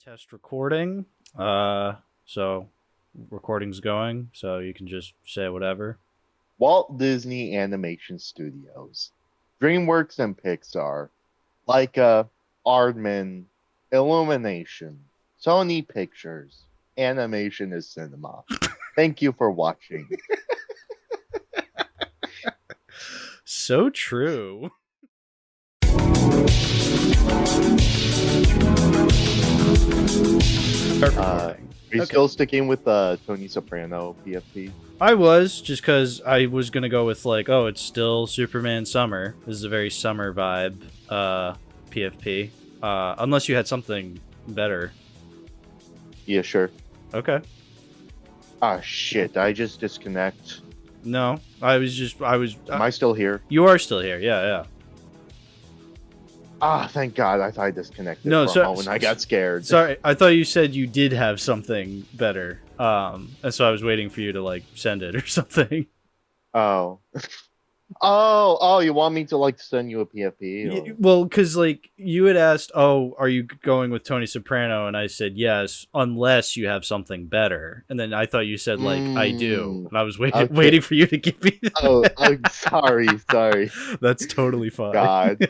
Test recording. So recording's going, so you can just say whatever. Walt Disney Animation Studios, DreamWorks and Pixar, Leica, Aardman, Illumination, Sony Pictures. Animation is cinema. Thank you for watching. So true. Are you still sticking with Tony Soprano PFP? I was, just because I was going to go with like, oh, it's still Superman Summer. This is a very summer vibe PFP. Unless you had something better. Yeah, sure. Okay. Ah, shit. I just disconnect. No, I was... Am I still here? You are still here, yeah. Ah, thank God. I thought I disconnected No, for a moment. I got scared. Sorry, I thought you said you did have something better. And so I was waiting for you to, like, send it or something. Oh. Oh, you want me to, like, send you a PFP? Or... Well, because, like, you had asked, oh, are you going with Tony Soprano? And I said, yes, unless you have something better. And then I thought you said, like, I do. And I was waiting for you to give me that. Oh, I'm sorry. That's totally fine. God.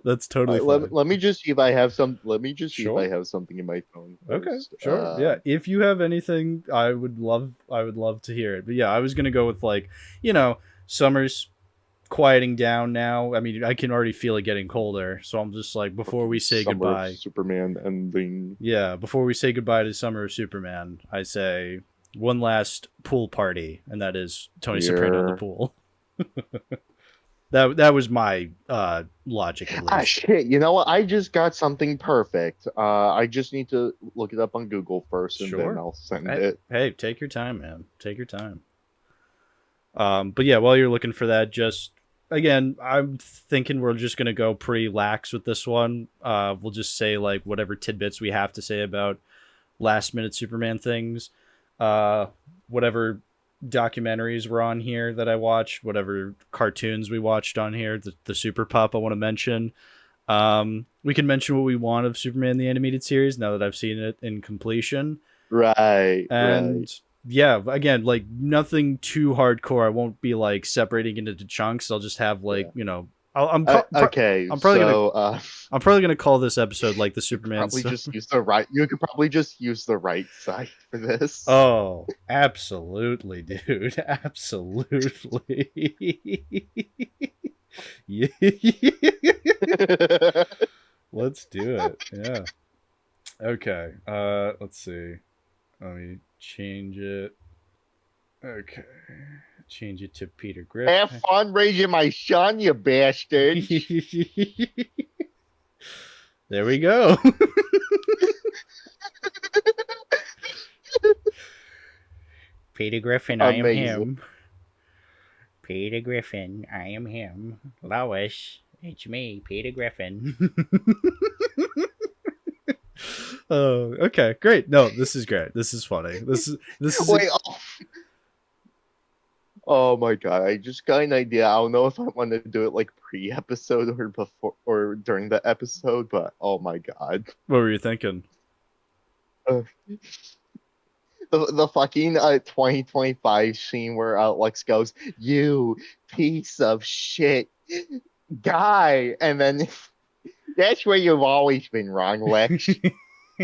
That's totally fine. Let me just see if I have some. Let me just see Sure. if I have something in my phone first. Okay, sure. Yeah, if you have anything, I would love to hear it. But yeah, I was gonna go with, like, summer's quieting down now. I mean, I can already feel it getting colder, so I'm just like, before we say Summer goodbye, Superman ending. Yeah, before we say goodbye to Summer of Superman, I say one last pool party, and that is Tony Soprano in the pool. That was my logic, at least. Ah, shit. You know what? I just got something perfect. I just need to look it up on Google first, and then I'll send it. Hey, take your time, man. Take your time. But yeah, while you're looking for that, just, again, I'm thinking we're just going to go pretty lax with this one. We'll just say, like, whatever tidbits we have to say about last-minute Superman things. Whatever documentaries were on here that I watched, whatever cartoons we watched on here, the Super Pup I want to mention. We can mention what we want of Superman the Animated Series now that I've seen it in completion. Right. And yeah, again, like, nothing too hardcore. I won't be, like, separating it into chunks. I'll just have, like, I'm probably gonna call this episode, like, the Superman. You could probably just use the right site for this. Oh, absolutely, dude, absolutely. Yeah. Let's do it. Yeah. Okay. Let's see. Let me change it. Okay. Change it to Peter Griffin. Have fun raising my son, you bastard. There we go. Peter Griffin, I am him. Peter Griffin, I am him. Lois, it's me, Peter Griffin. Oh, okay, great. No, this is great. This is funny. This is. Wait, oh my God! I just got an idea. I don't know if I want to do it like pre-episode or before or during the episode, but oh my God! What were you thinking? The fucking 2025 scene where Lex goes, "You piece of shit guy," and then that's where you've always been wrong, Lex.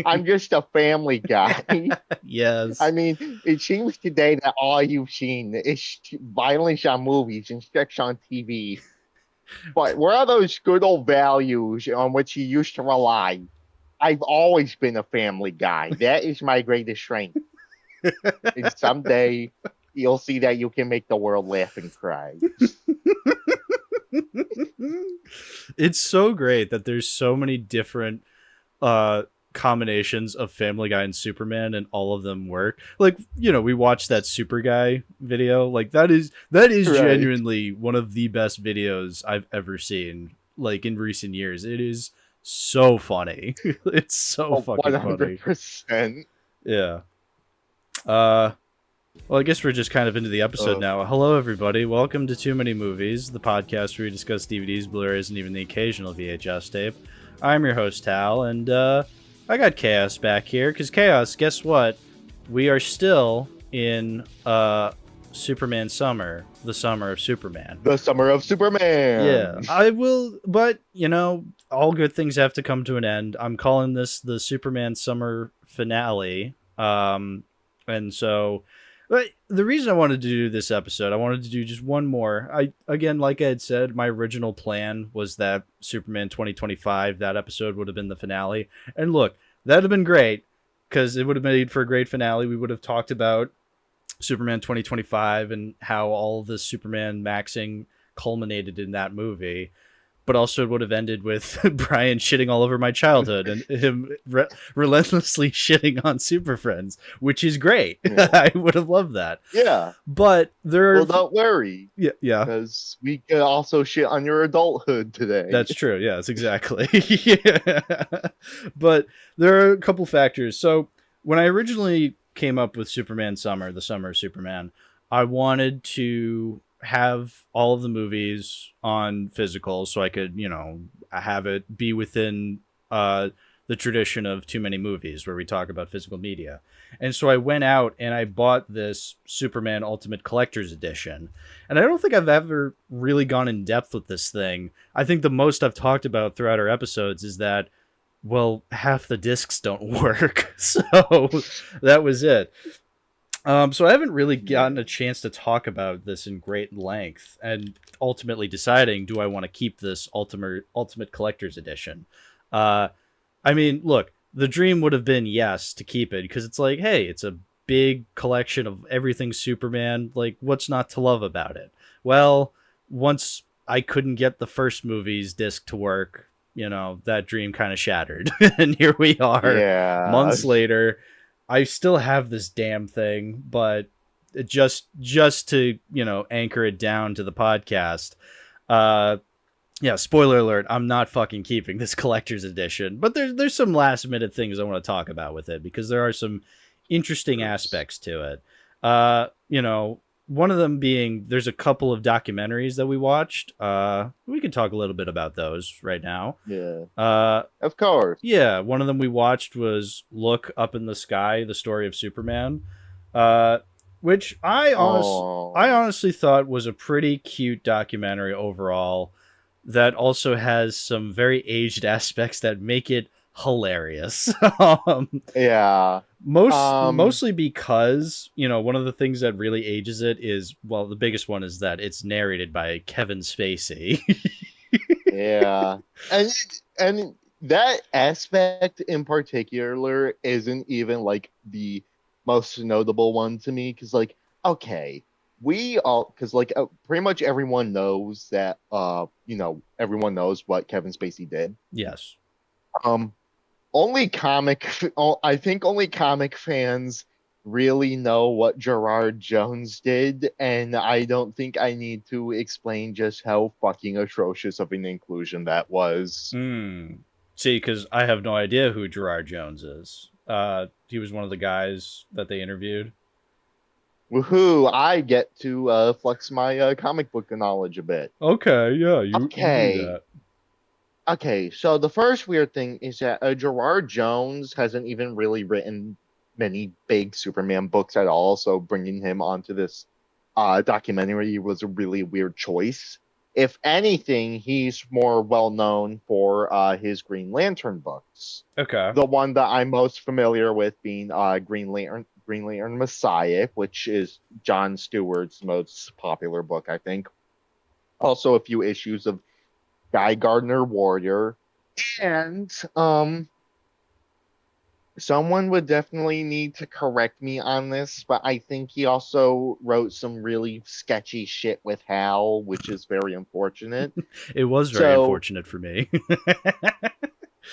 I'm just a family guy. Yes. I mean, it seems today that all you've seen is violence on movies and sex on TV. But where are those good old values on which you used to rely? I've always been a family guy. That is my greatest strength. And someday you'll see that you can make the world laugh and cry. It's so great that there's so many different combinations of Family Guy and Superman, and all of them work. Like, we watched that Super Guy video. Like, that is right. Genuinely one of the best videos I've ever seen, like, in recent years. It is so funny. It's so fucking 100%. funny. Yeah. Well, I guess we're just kind of into the episode now. Hello, everybody. Welcome to Too Many Movies, the podcast where we discuss DVDs, Blu-rays, and even the occasional VHS tape. I'm your host, Hal, and I got Chaos back here, because Chaos, guess what? We are still in Superman Summer, the summer of Superman. The Summer of Superman. Yeah, I will, but, all good things have to come to an end. I'm calling this the Superman Summer finale. And so, but the reason I wanted to do this episode, I wanted to do just one more. Again, like I had said, my original plan was that Superman 2025, that episode would have been the finale. And look, that'd have been great, because it would have made for a great finale. We would have talked about Superman 2025 and how all of the Superman maxing culminated in that movie. But also it would have ended with Brian shitting all over my childhood and him relentlessly shitting on Super Friends, which is great. Yeah. I would have loved that. Yeah. But there are... Well, don't worry. Yeah. Because we could also shit on your adulthood today. That's true. Yes, exactly. Yeah. But there are a couple factors. So when I originally came up with Superman Summer, the summer of Superman, I wanted to have all of the movies on physical so I could, have it be within the tradition of Too Many Movies, where we talk about physical media. And so I went out and I bought this Superman Ultimate Collector's Edition. And I don't think I've ever really gone in depth with this thing. I think the most I've talked about throughout our episodes is that, well, half the discs don't work. So that was it. So I haven't really gotten a chance to talk about this in great length, and ultimately deciding, do I want to keep this Ultimate Collector's Edition? I mean, look, the dream would have been, yes, to keep it, because it's like, hey, it's a big collection of everything Superman. Like, what's not to love about it? Well, once I couldn't get the first movie's disc to work, that dream kind of shattered. And here we are, months later. I still have this damn thing, but just to, anchor it down to the podcast. Spoiler alert, I'm not fucking keeping this collector's edition, but there's some last minute things I want to talk about with it, because there are some interesting aspects to it. One of them being, there's a couple of documentaries that we watched. We can talk a little bit about those right now. Yeah. Of course. Yeah, one of them we watched was Look Up in the Sky, the story of Superman, which I honestly thought was a pretty cute documentary overall, that also has some very aged aspects that make it hilarious. Yeah. Mostly because, one of the things that really ages it is, well, the biggest one is that it's narrated by Kevin Spacey. Yeah. And that aspect in particular isn't even like the most notable one to me, because okay, pretty much everyone knows that everyone knows what Kevin Spacey did. Yes. I think only comic fans really know what Gerard Jones did, and I don't think I need to explain just how fucking atrocious of an inclusion that was. See, because I have no idea who Gerard Jones is. He was one of the guys that they interviewed. Woohoo! I get to flex my comic book knowledge a bit. Okay, yeah, you do that. Okay, so the first weird thing is that Gerard Jones hasn't even really written many big Superman books at all, so bringing him onto this documentary was a really weird choice. If anything, he's more well-known for his Green Lantern books. Okay. The one that I'm most familiar with being Green Lantern Messiah, which is Jon Stewart's most popular book, I think. Also a few issues of Guy Gardner Warrior, and someone would definitely need to correct me on this, but I think he also wrote some really sketchy shit with Hal, which is very unfortunate. It was very unfortunate for me.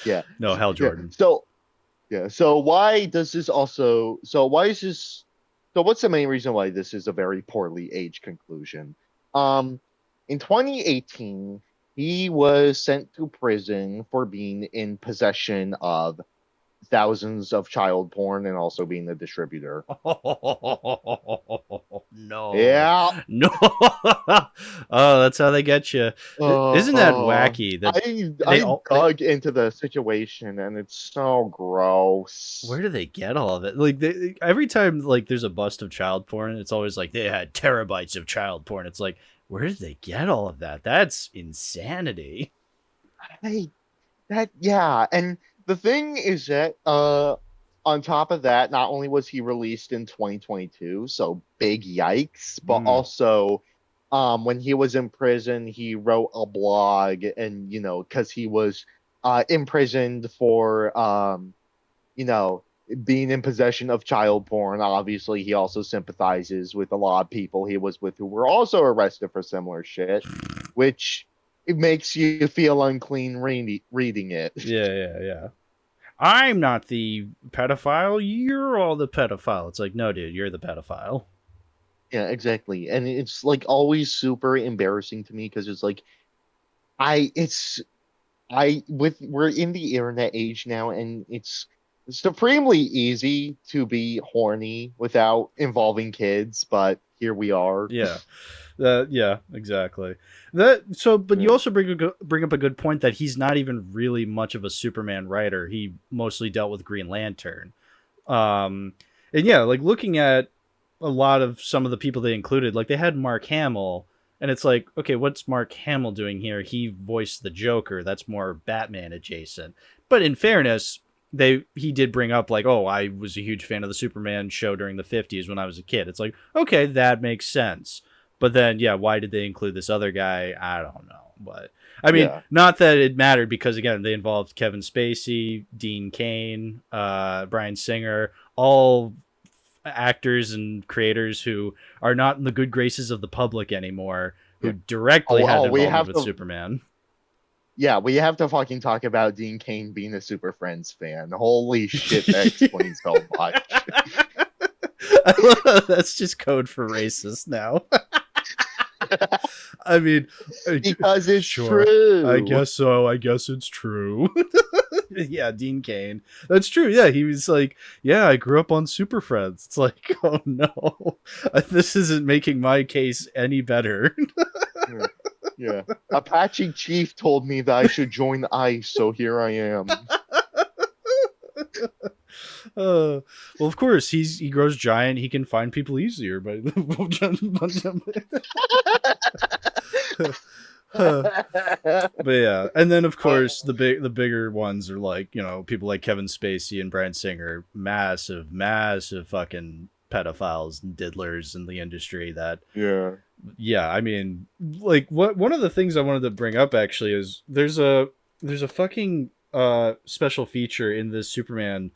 Yeah. No, Hal Jordan. So why does this also? So why is this? So what's the main reason why this is a very poorly aged conclusion? In 2018. He was sent to prison for being in possession of thousands of child porn and also being the distributor. No. Yeah. No. Oh, that's how they get you. Isn't that wacky? That I dug into the situation and it's so gross. Where do they get all of it? Like every time like there's a bust of child porn, it's always like they had terabytes of child porn. It's like, where did they get all of that? That's insanity. Yeah, and the thing is that on top of that, not only was he released in 2022, so big yikes, but also when he was in prison, he wrote a blog and because he was imprisoned for being in possession of child porn. Obviously, he also sympathizes with a lot of people he was with who were also arrested for similar shit, which it makes you feel unclean reading it. Yeah. I'm not the pedophile. You're all the pedophile. It's like, no, dude, you're the pedophile. Yeah, exactly. And it's like always super embarrassing to me because it's like, we're in the internet age now, and it's supremely easy to be horny without involving kids, but here we are. Yeah. Yeah, exactly. But you also bring up a good point that he's not even really much of a Superman writer. He mostly dealt with Green Lantern. And yeah, like looking at a lot of some of the people they included, like they had Mark Hamill, and it's like, okay, what's Mark Hamill doing here? He voiced the Joker. That's more Batman adjacent. But in fairness, he did bring up like, oh, I was a huge fan of the Superman show during the 50s when I was a kid. It's like, okay, that makes sense. But then, yeah, why did they include this other guy? I don't know. But I mean, not that it mattered because, again, they involved Kevin Spacey, Dean Cain, Bryan Singer, all actors and creators who are not in the good graces of the public anymore, who directly had involvement with Superman. Yeah, we have to fucking talk about Dean Cain being a Super Friends fan. Holy shit, that explains so much. That's just code for racist now. I mean, because it's true. I guess so. I guess it's true. Yeah, Dean Cain. That's true. Yeah, he was like, yeah, I grew up on Super Friends. It's like, oh no, this isn't making my case any better. Yeah. Apache Chief told me that I should join ICE, so here I am. Well, of course, he grows giant. He can find people easier, but but yeah, and then of course the bigger ones are like people like Kevin Spacey and Bryan Singer, massive fucking pedophiles and diddlers in the industry. That yeah, I mean, like one of the things I wanted to bring up actually is there's a fucking special feature in this Superman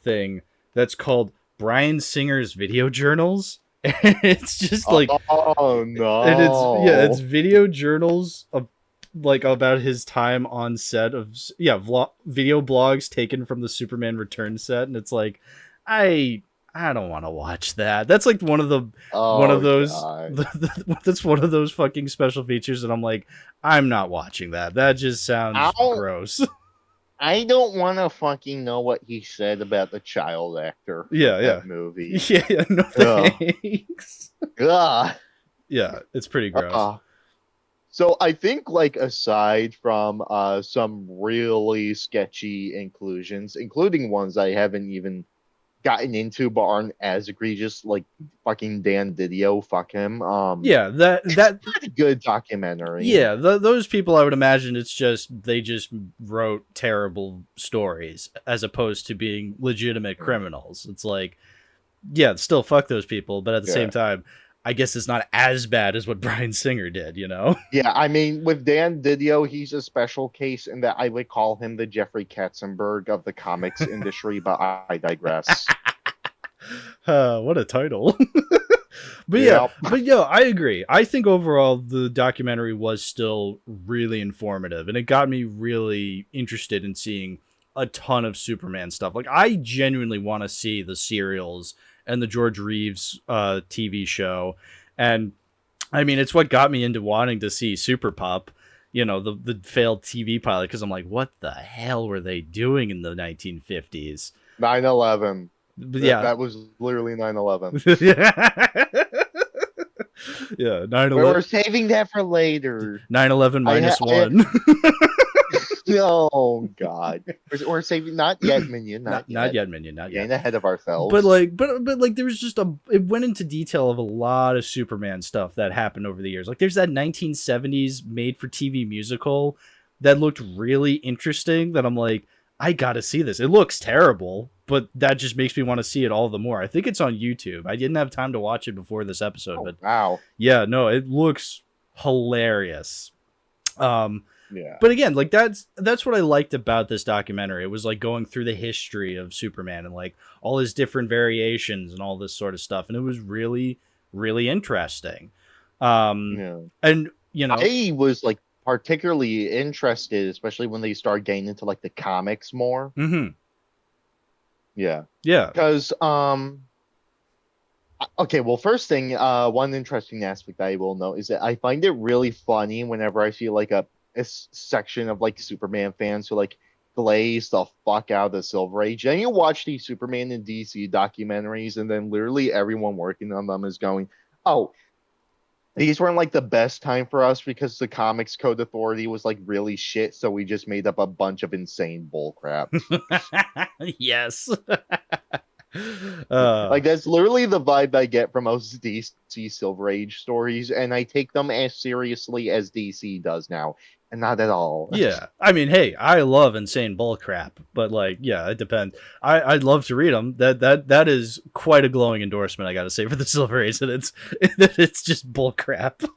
thing that's called Bryan Singer's video journals. And it's just like, oh no, and it's video journals of like about his time on set of video blogs taken from the Superman Return set, and it's like, I don't want to watch that. That's like one of those that's one of those fucking special features, and I'm like, I'm not watching that. That just sounds gross. I don't want to fucking know what he said about the child actor. That movie. Yeah, no thanks. Yeah, it's pretty gross. So I think, like, aside from some really sketchy inclusions, including ones I haven't even gotten into but aren't as egregious, like fucking Dan Didio, fuck him. That's a good documentary. Yeah, those people, I would imagine they just wrote terrible stories as opposed to being legitimate criminals. It's like, yeah, still fuck those people, but at the same time, I guess it's not as bad as what Bryan Singer did, Yeah, I mean, with Dan Didio, he's a special case in that I would call him the Jeffrey Katzenberg of the comics industry, but I digress. What a title. But yeah, I agree. I think overall the documentary was still really informative, and it got me really interested in seeing a ton of Superman stuff. Like, I genuinely want to see the serials and the George Reeves TV show. And I mean, it's what got me into wanting to see Super Pup. the failed TV pilot, because I'm like, what the hell were they doing in the 1950s? 9/11. But yeah, That was literally 9/11. Yeah, We're saving that for later. 9/11 minus one. Oh God, we're saving not yet, Minion. Not yet, Minion. Not yet. Getting ahead of ourselves. But there was just it went into detail of a lot of Superman stuff that happened over the years. Like there's that 1970s made-for-TV musical that looked really interesting. That I'm like, I gotta see this. It looks terrible, but that just makes me want to see it all the more. I think it's on YouTube. I didn't have time to watch it before this episode, but wow, yeah, no, it looks hilarious. Yeah. But again, like that's what I liked about this documentary. It was like going through the history of Superman and like all his different variations and all this sort of stuff, and it was really, really interesting. And I was like particularly interested, especially when they started getting into like the comics more. Mm-hmm. Yeah. Because okay, well, first thing, one interesting aspect I will note is that I find it really funny whenever I see like a section of like Superman fans who like glaze the fuck out of the Silver Age. And you watch these Superman and DC documentaries, and then literally everyone working on them is going, "Oh, these weren't like the best time for us because the Comics Code Authority was like really shit, so we just made up a bunch of insane bullcrap." Yes. Like that's literally the vibe I get from most DC Silver Age stories, and I take them as seriously as DC does now, and not at all. Yeah, I mean, hey, I love insane bullcrap, but like, yeah, it depends. I'd love to read them. That is quite a glowing endorsement, I got to say, for the Silver Age. That it's just bullcrap.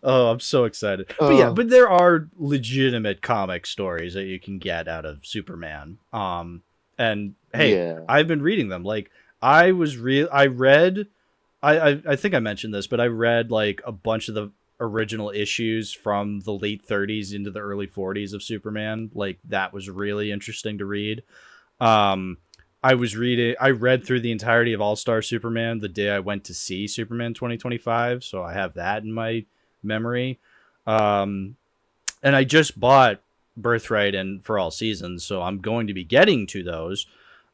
Oh, I'm so excited. But yeah, but there are legitimate comic stories that you can get out of Superman. And hey, yeah. I've been reading them. Like I read, I think I mentioned this, but I read like a bunch of the original issues from the late 30s into the early 40s of Superman. Like that was really interesting to read. I read through the entirety of All-Star Superman the day I went to see Superman 2025. So I have that in my memory. And I just bought Birthright and For All Seasons, so I'm going to be getting to those.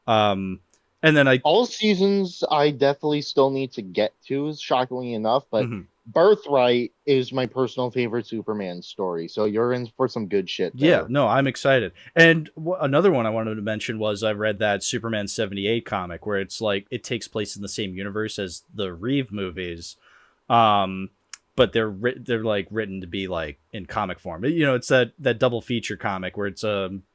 And then All Seasons I definitely still need to get to, shockingly enough, but Birthright is my personal favorite Superman story, so you're in for some good shit there. Yeah, no, I'm excited. And another one I wanted to mention was I read that Superman 78 comic where it's like it takes place in the same universe as the Reeve movies. But they're like written to be like in comic form. It's that double feature comic where it's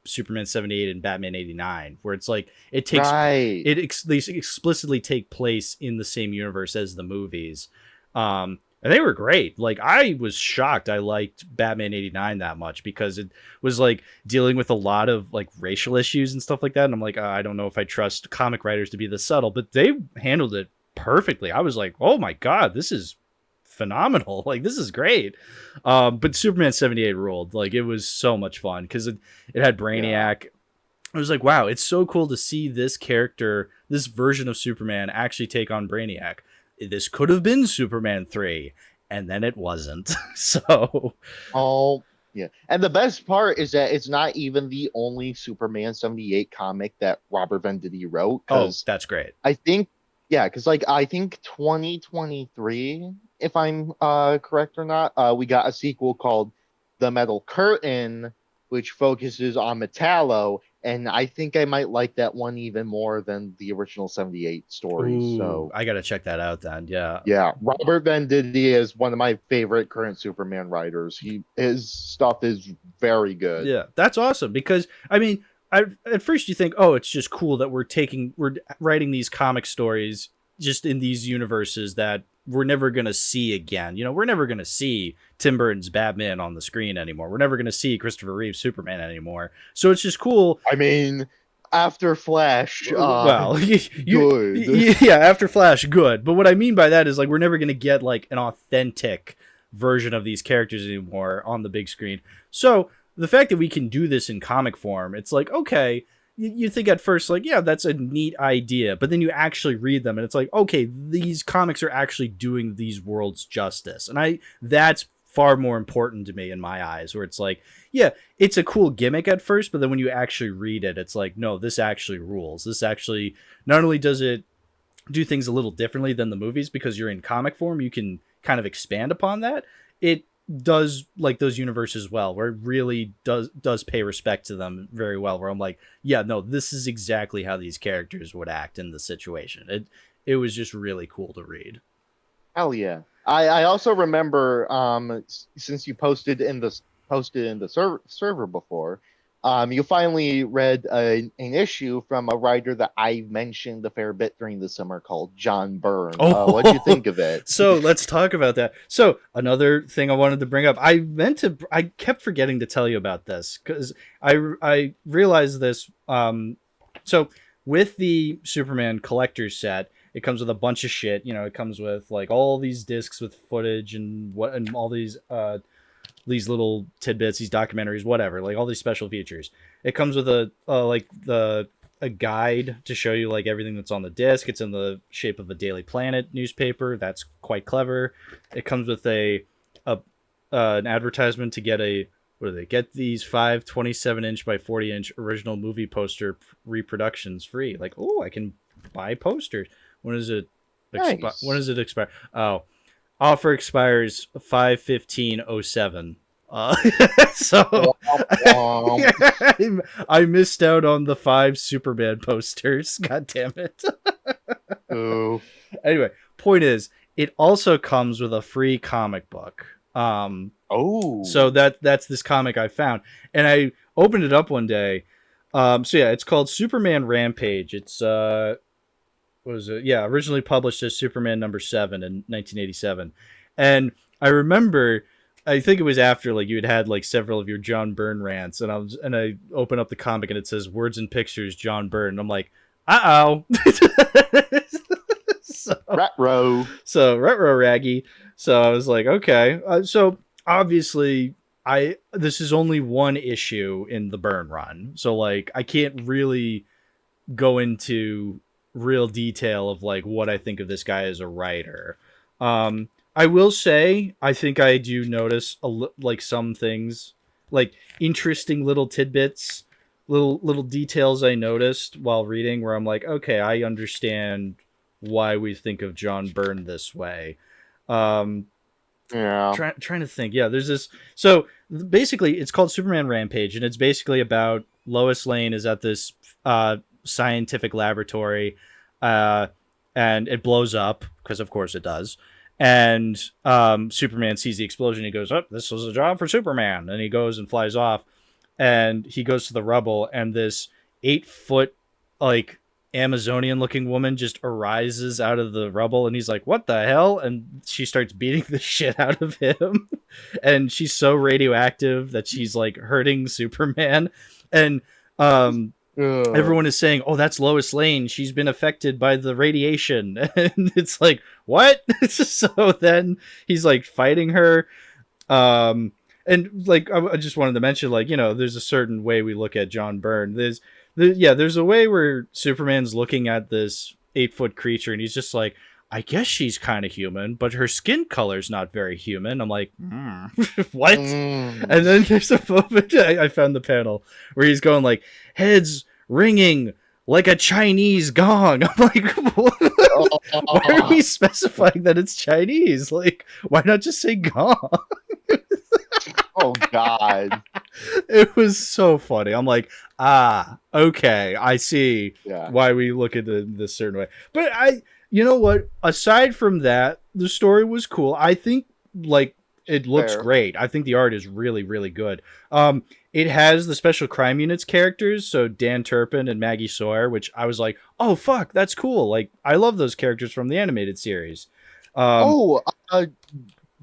Superman 78 and Batman 89, where it's like it takes they explicitly take place in the same universe as the movies. And they were great. Like I was shocked I liked Batman 89 that much because it was like dealing with a lot of like racial issues and stuff like that. And I'm like, I don't know if I trust comic writers to be this subtle, but they handled it perfectly. I was like, oh my God, this is phenomenal. Like this is great. But Superman 78 ruled. Like it was so much fun because it had Brainiac. Yeah. I was like, wow, it's so cool to see this character, this version of Superman actually take on Brainiac. This could have been Superman 3 and then it wasn't. So yeah. And the best part is that it's not even the only Superman 78 comic that Robert Venditti wrote. Oh, that's great. I think because I think 2023, if I'm correct or not, we got a sequel called The Metal Curtain, which focuses on Metallo, and I think I might like that one even more than the original 78 story. Ooh, so I gotta check that out then. Yeah, Robert Venditti is one of my favorite current Superman writers. His stuff is very good. Yeah, that's awesome because I mean, at first you think, oh, it's just cool that we're writing these comic stories just in these universes that we're never going to see again. We're never going to see Tim Burton's Batman on the screen anymore. We're never going to see Christopher Reeve's Superman anymore. So it's just cool. I mean, after Flash, good. Yeah, after Flash, good. But what I mean by that is like we're never going to get like an authentic version of these characters anymore on the big screen. So the fact that we can do this in comic form, it's like, okay, you think at first like, yeah, that's a neat idea, but then you actually read them and it's like, okay, these comics are actually doing these worlds justice. And that's far more important to me in my eyes, where it's like, yeah, it's a cool gimmick at first, but then when you actually read it, it's like, no, this actually rules. This actually, not only does it do things a little differently than the movies, because you're in comic form, you can kind of expand upon that. It does like those universes well, where it really does pay respect to them very well, where I'm like, yeah, no, this is exactly how these characters would act in the situation. It was just really cool to read. Hell yeah. I also remember since you posted in the server before, you finally read an issue from a writer that I mentioned a fair bit during the summer called John Byrne. What'd you think of it? So let's talk about that. So another thing I wanted to bring up, I kept forgetting to tell you about this, because I realized this. So with the Superman collector's set, it comes with a bunch of shit. You know, it comes with like all these discs with footage and all these little tidbits, these documentaries, whatever, like all these special features. It comes with a guide to show you like everything that's on the disc. It's in the shape of a Daily Planet newspaper. That's quite clever. It comes with an advertisement to get get these 5 27-inch by 40-inch original movie poster reproductions free. Like, oh, I can buy posters. When does it Nice. when does it expire? Oh, offer expires 5/15/07. So I missed out on the 5 Superman posters. God damn it. Ooh. Anyway, point is, it also comes with a free comic book. So that's this comic I found, and I opened it up one day. So yeah, it's called Superman Rampage. It's what was it? Yeah, originally published as Superman #7 in 1987. And I remember, I think it was after like you had like several of your John Byrne rants, and I open up the comic and it says Words and Pictures John Byrne. And I'm like, uh-oh. Retro raggy. So I was like, okay. So obviously this is only one issue in the Byrne run. So like I can't really go into real detail of like what I think of this guy as a writer. I will say I think I do notice like some things, like interesting little tidbits, little details I noticed while reading, where I'm like, okay, I understand why we think of John Byrne this way. Yeah. Trying to think. Yeah, there's this. So basically, it's called Superman Rampage, and it's basically about Lois Lane is at this scientific laboratory, and it blows up, because of course it does. And Superman sees the explosion. He goes, "Oh, this was a job for Superman," and he goes and flies off. And he goes to the rubble, and this 8-foot like Amazonian looking woman just arises out of the rubble, and he's like, "What the hell?" And she starts beating the shit out of him. And she's so radioactive that she's like hurting Superman. And everyone is saying, "Oh, that's Lois Lane. She's been affected by the radiation." And it's like, what? So then he's like fighting her. And like, I just wanted to mention, like, you know, there's a certain way we look at John Byrne. There's a way where Superman's looking at this 8-foot creature, and he's just like, I guess she's kind of human, but her skin color's not very human. I'm like, what? And then there's a moment, I found the panel where he's going like, heads ringing like a Chinese gong. I'm like, why are we specifying that it's Chinese? Like, why not just say gong? Oh God. It was so funny. I'm like, okay, I see why we look at it this certain way. But you know what? Aside from that, the story was cool. I think like it looks great. I think the art is really, really good. It has the special crime units characters, so Dan Turpin and Maggie Sawyer, which I was like, oh fuck, that's cool. Like, I love those characters from the animated series.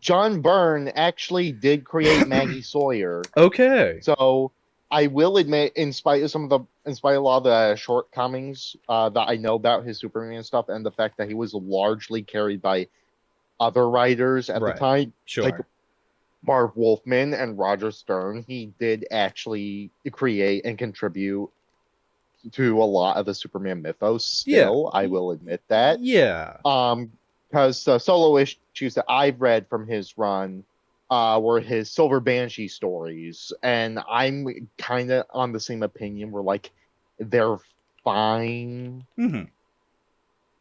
John Byrne actually did create Maggie Sawyer. Okay. So I will admit, in spite of a lot of the shortcomings that I know about his Superman stuff, and the fact that he was largely carried by other writers at the time, like Marv Wolfman and Roger Stern, he did actually create and contribute to a lot of the Superman mythos. Still, I will admit that. Yeah. Because the solo issues that I've read from his run, were his Silver Banshee stories, and I'm kind of on the same opinion. Where like they're fine. Mm-hmm.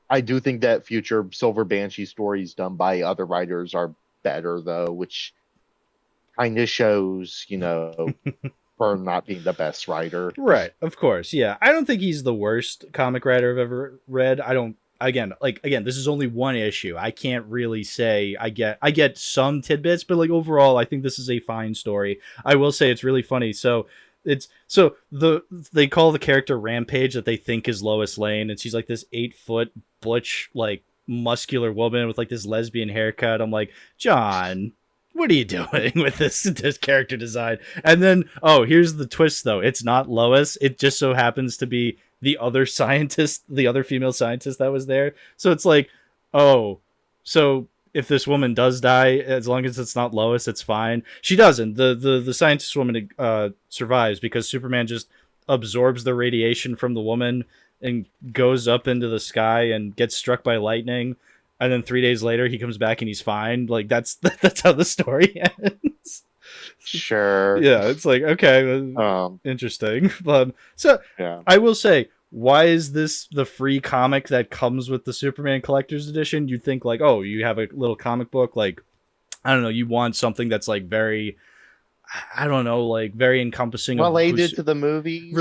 I do think that future Silver Banshee stories done by other writers are better, though, which kind of shows, Byrne not being the best writer. Right, of course, yeah. I don't think he's the worst comic writer I've ever read. I don't. Again, this is only one issue. I can't really say I get some tidbits, but like overall, I think this is a fine story. I will say it's really funny. So they call the character Rampage that they think is Lois Lane, and she's like this 8-foot butch, like muscular woman with like this lesbian haircut. I'm like, John, what are you doing with this character design? And then, oh, here's the twist though. It's not Lois. It just so happens to be the other scientist, the other female scientist that was there. So it's like, oh, so if this woman does die, as long as it's not Lois, it's fine. She doesn't. The scientist woman survives because Superman just absorbs the radiation from the woman and goes up into the sky and gets struck by lightning. And then 3 days later, he comes back and he's fine. Like that's how the story ends. Sure. Yeah, it's like, okay, interesting. So yeah. I will say, why is this the free comic that comes with the Superman Collector's Edition? You'd think like, oh, you have a little comic book, like, I don't know, you want something that's like very, I don't know, like very encompassing related to the movies,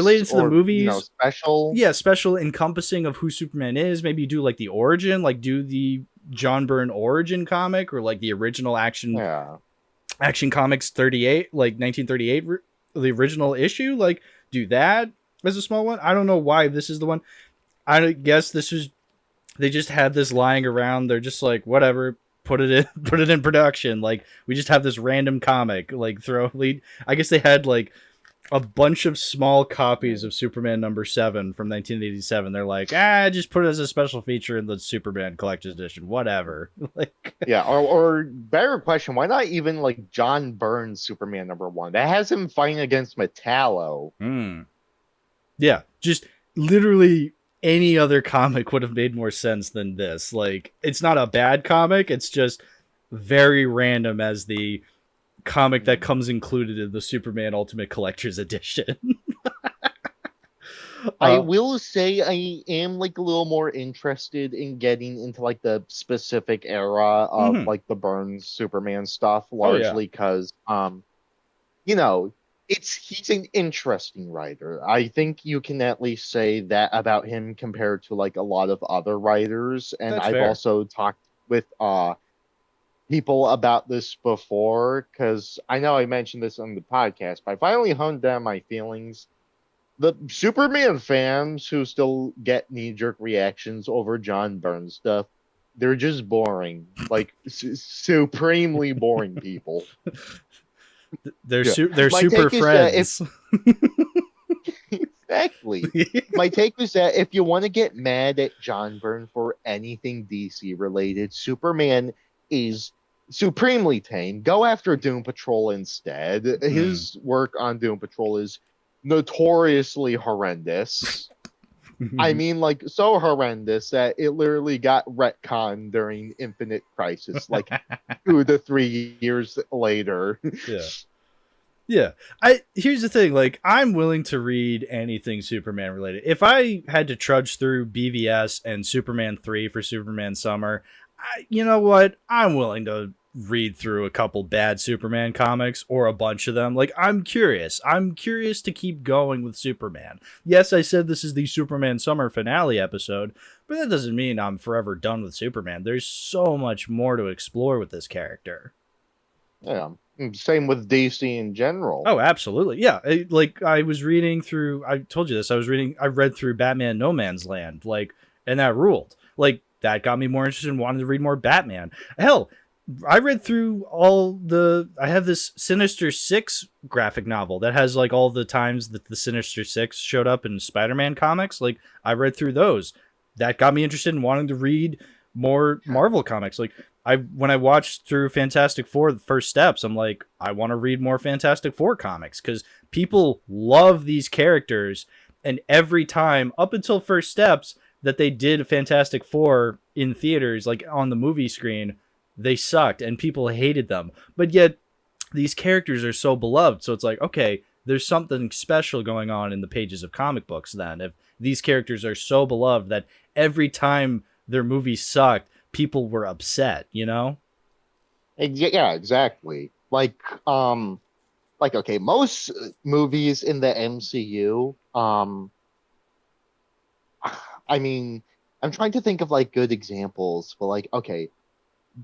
special. Yeah, special, encompassing of who Superman is. Maybe do like the origin, like do the John Byrne origin comic, or like the original Action Comics 38, like 1938, the original issue. Like do that as a small one. I don't know why this is the one. I guess they just had this lying around. They're just like, whatever, put it in production. Like we just have this random comic, like I guess they had like a bunch of small copies of Superman #7 from 1987. They're like, just put it as a special feature in the Superman Collector's Edition, whatever. Like, yeah, or better question, why not even like John Byrne's Superman #1 that has him fighting against Metallo? Yeah, just literally any other comic would have made more sense than this. Like, it's not a bad comic, it's just very random as the comic that comes included in the Superman Ultimate Collector's Edition. I will say I am like a little more interested in getting into like the specific era of like the Byrne Superman stuff, largely because he's an interesting writer. I think you can at least say that about him compared to like a lot of other writers. And That's I've fair. also talked with people about this before, because I know I mentioned this on the podcast, but I finally honed down my feelings. The Superman fans who still get knee-jerk reactions over John Byrne stuff, they're just boring. Like, supremely boring people. They're super friends. Exactly. My take is that if you want to get mad at John Byrne for anything DC related, Superman is supremely tame. Go after Doom Patrol instead. His work on Doom Patrol is notoriously horrendous. I mean, like, so horrendous that it literally got retconned during Infinite Crisis, like 2 to 3 years later. Yeah. Here's the thing, like, I'm willing to read anything Superman related. If I had to trudge through BVS and Superman 3 for Superman Summer, you know what? I'm willing to read through a couple bad Superman comics or a bunch of them. Like, I'm curious. I'm curious to keep going with Superman. Yes, I said this is the Superman Summer finale episode, but that doesn't mean I'm forever done with Superman. There's so much more to explore with this character. Yeah. Same with DC in general. Oh, absolutely. Yeah. I was reading through, I told you this, I read through Batman No Man's Land, like, and that ruled. Like, that got me more interested in wanting to read more Batman. Hell, I read through I have this Sinister Six graphic novel that has like all the times that the Sinister Six showed up in Spider-Man comics. Like, I read through those. That got me interested in wanting to read more Marvel comics. Like, when I watched through Fantastic Four, the first steps, I'm like, I want to read more Fantastic Four comics because people love these characters. And every time up until first steps that they did Fantastic Four in theaters, like on the movie screen, they sucked and people hated them. But yet these characters are so beloved. So it's like, okay, there's something special going on in the pages of comic books then. If these characters are so beloved that every time their movie sucked, people were upset, you know? Yeah, exactly. Okay, most movies in the MCU, I mean, I'm trying to think of like good examples, but like, okay,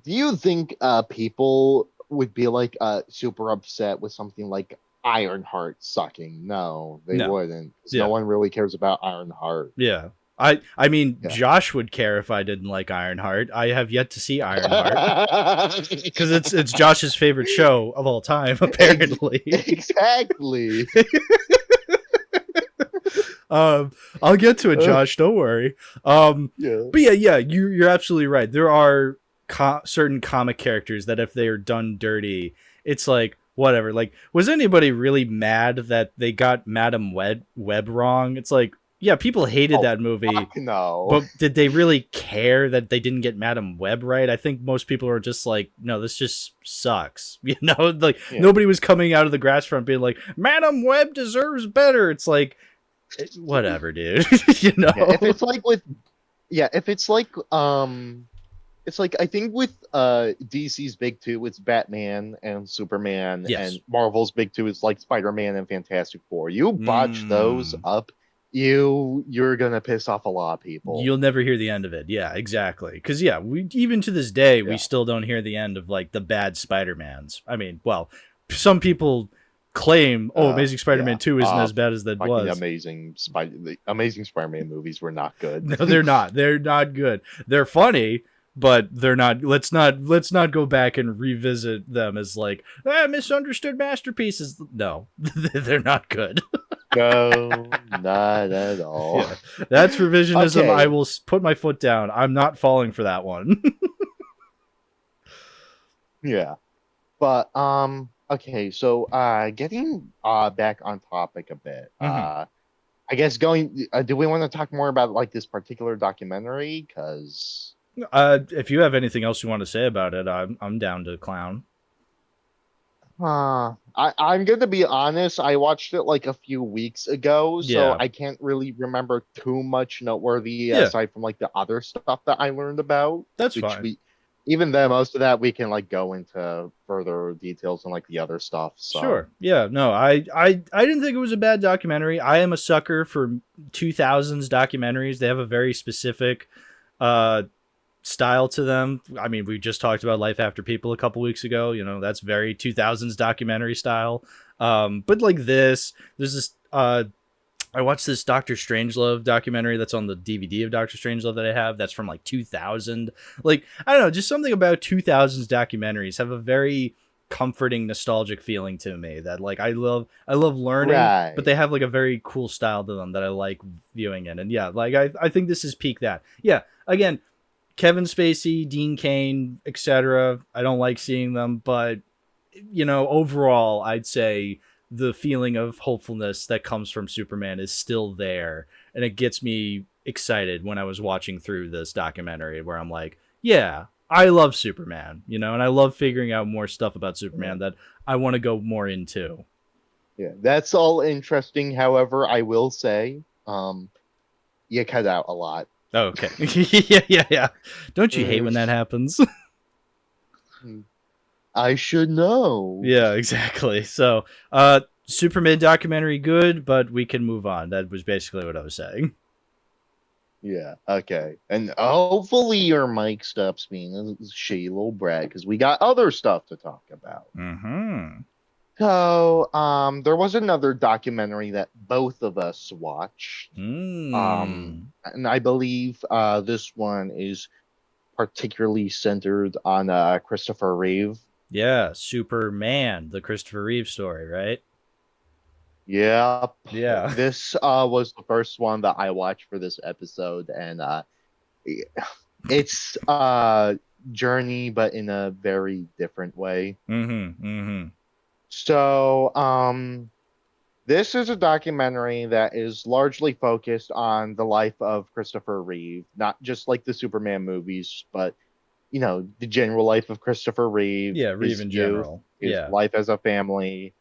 do you think people would be like super upset with something like Ironheart sucking? No, they No. wouldn't, because no Yeah. one really cares about Ironheart. Yeah. I mean, Yeah. Josh would care if I didn't like Ironheart. I have yet to see Ironheart because it's Josh's favorite show of all time, apparently. Exactly. I'll get to it, Josh. Don't worry. Yeah. But yeah, you're absolutely right. There are certain comic characters that if they are done dirty, it's like whatever. Like, was anybody really mad that they got Madam Web wrong? It's like, yeah, people hated that movie. Fuck no. But did they really care that they didn't get Madam Web right? I think most people are just like, no, this just sucks. You know, like nobody was coming out of the grass front being like, Madam Web deserves better. It's like, whatever, dude. You know, if it's like with, it's like I think with DC's big two, it's Batman and Superman, Yes. and Marvel's big two is like Spider-Man and Fantastic Four. You botch those up, you're gonna piss off a lot of people. You'll never hear the end of it. Yeah, exactly. Because yeah, we even to this day we still don't hear the end of like the bad Spider-Mans. I mean, well, some people claim, Amazing Spider-Man 2 isn't as bad as that was. The Amazing Spider-Man movies were not good. No, they're not. They're not good. They're funny, but they're not. Let's not go back and revisit them as like misunderstood masterpieces. No, they're not good. No, not at all. Yeah, that's revisionism. Okay. I will put my foot down. I'm not falling for that one. Yeah, but okay, so getting back on topic a bit. I guess going. Do we want to talk more about like this particular documentary? Because if you have anything else you want to say about it, I'm down to clown. I'm gonna be honest. I watched it like a few weeks ago, so I can't really remember too much noteworthy aside from like the other stuff that I learned about. That's fine. Even then, most of that we can like go into further details on like the other stuff. So. Sure. Yeah. No, I didn't think it was a bad documentary. I am a sucker for 2000s documentaries. They have a very specific style to them. I mean, we just talked about Life After People a couple weeks ago. You know, that's very 2000s documentary style. But like there's this. I watched this Doctor Strangelove documentary that's on the DVD of Doctor Strangelove that I have. That's from like 2000. Like, I don't know, just something about 2000s documentaries have a very comforting, nostalgic feeling to me that like I love learning, but they have like a very cool style to them that I like viewing in. And yeah, like I think this is peak that. Yeah, again, Kevin Spacey, Dean Cain, etc. I don't like seeing them, but you know, overall, I'd say the feeling of hopefulness that comes from Superman is still there, and it gets me excited when I was watching through this documentary where I'm like, yeah, I love Superman, you know, and I love figuring out more stuff about Superman that I want to go more into. Yeah, that's all interesting. However, I will say, you cut out a lot. Oh, okay. Yeah. Don't you hate when that happens? I should know. Yeah, exactly. So, Superman documentary good, but we can move on. That was basically what I was saying. Yeah, okay. And hopefully your mic stops being a shitty little brat, because we got other stuff to talk about. Mm-hmm. So, there was another documentary that both of us watched. And I believe this one is particularly centered on Christopher Reeve. Yeah, Superman, the Christopher Reeve story, right? Yep. Yeah. This was the first one that I watched for this episode, and it's journey, but in a very different way. So, this is a documentary that is largely focused on the life of Christopher Reeve, not just like the Superman movies, but the general life of Christopher Reeve, Yeah, Reeve his in youth, general. his Yeah. life as a family,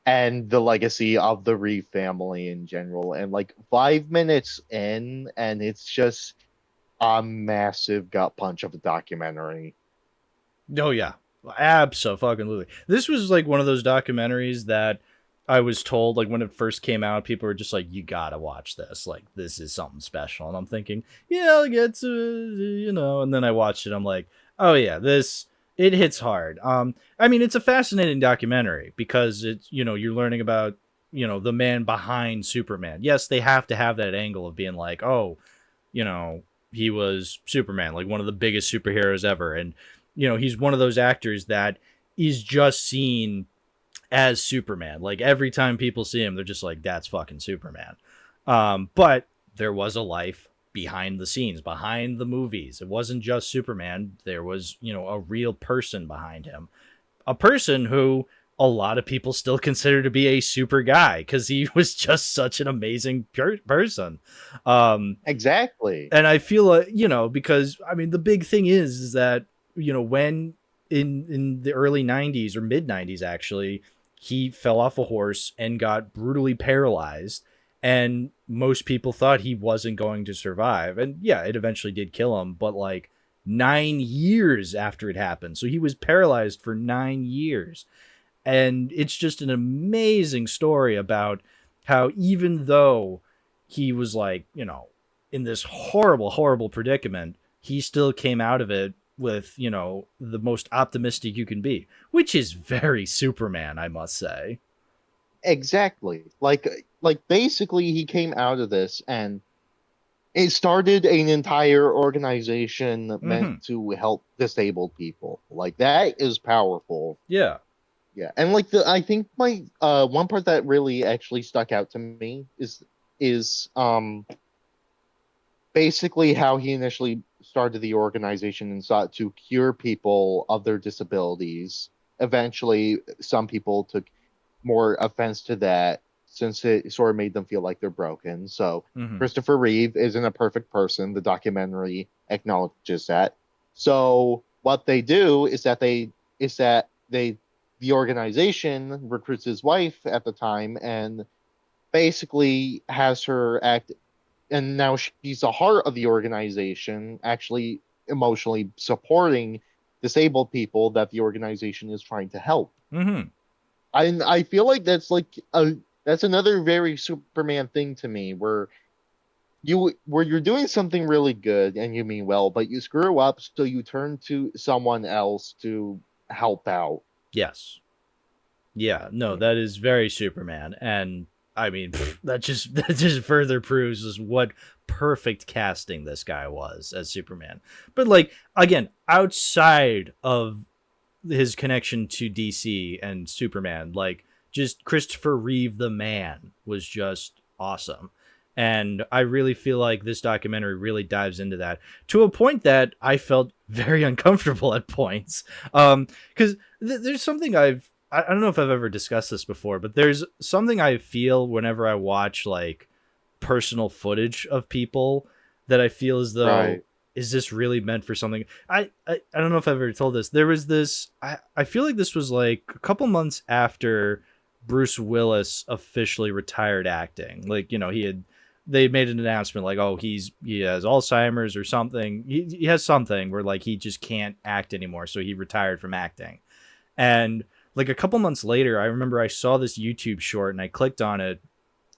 and the legacy of the Reeve family in general. And like 5 minutes in, and it's just a massive gut punch of a documentary. Oh yeah, absolutely. This was like one of those documentaries that I was told, like when it first came out, people were just like, "You gotta watch this. Like this is something special." And I'm thinking, "Yeah, I'll get to And then I watched it. I'm like, "Oh yeah, this it hits hard." I mean, it's a fascinating documentary because it's you're learning about the man behind Superman. Yes, they have to have that angle of being like, "Oh, you know, he was Superman, like one of the biggest superheroes ever." And, he's one of those actors that is just seen as Superman. Like every time people see him, they're just like, that's fucking Superman. But there was a life behind the scenes, behind the movies. It wasn't just Superman. There was, a real person behind him, a person who a lot of people still consider to be a super guy because he was just such an amazing person. Um, Exactly. and I feel like, because I mean, the big thing is that, when in the early 90s or mid 90s, actually, he fell off a horse and got brutally paralyzed. And most people thought he wasn't going to survive. And yeah, it eventually did kill him, but like 9 years after it happened. So he was paralyzed for 9 years. And it's just an amazing story about how, even though he was like, in this horrible, horrible predicament, he still came out of it with, the most optimistic you can be, which is very Superman, I must say. Exactly. Like basically he came out of this and it started an entire organization meant Mm-hmm. to help disabled people. Like that is powerful. Yeah. Yeah. And like I think my one part that really actually stuck out to me is basically how he initially started the organization and sought to cure people of their disabilities. Eventually, some people took more offense to that since it sort of made them feel like they're broken. So Mm-hmm. Christopher Reeve isn't a perfect person. The documentary acknowledges that. So what they do is that they the organization recruits his wife at the time and basically has her act, and now she's the heart of the organization, actually emotionally supporting disabled people that the organization is trying to help. Mm-hmm. I feel like that's another very Superman thing to me, where you're doing something really good and you mean well, but you screw up, so you turn to someone else to help out. Yes. Yeah, no, that is very Superman, and I mean that just that just further proves just what perfect casting this guy was as Superman. But like again, outside of his connection to DC and Superman, like just Christopher Reeve the man was just awesome. And I really feel like this documentary really dives into that to a point that I felt very uncomfortable at points. Because there's something I don't know if I've ever discussed this before, but there's something I feel whenever I watch like personal footage of people that I feel as though, Right. is this really meant for something? I don't know if I've ever told this. There was this I feel like this was like a couple months after Bruce Willis officially retired acting. Like, they made an announcement like, oh, he has Alzheimer's or something. He has something where like he just can't act anymore, so he retired from acting. And like a couple months later, I remember I saw this YouTube short and I clicked on it,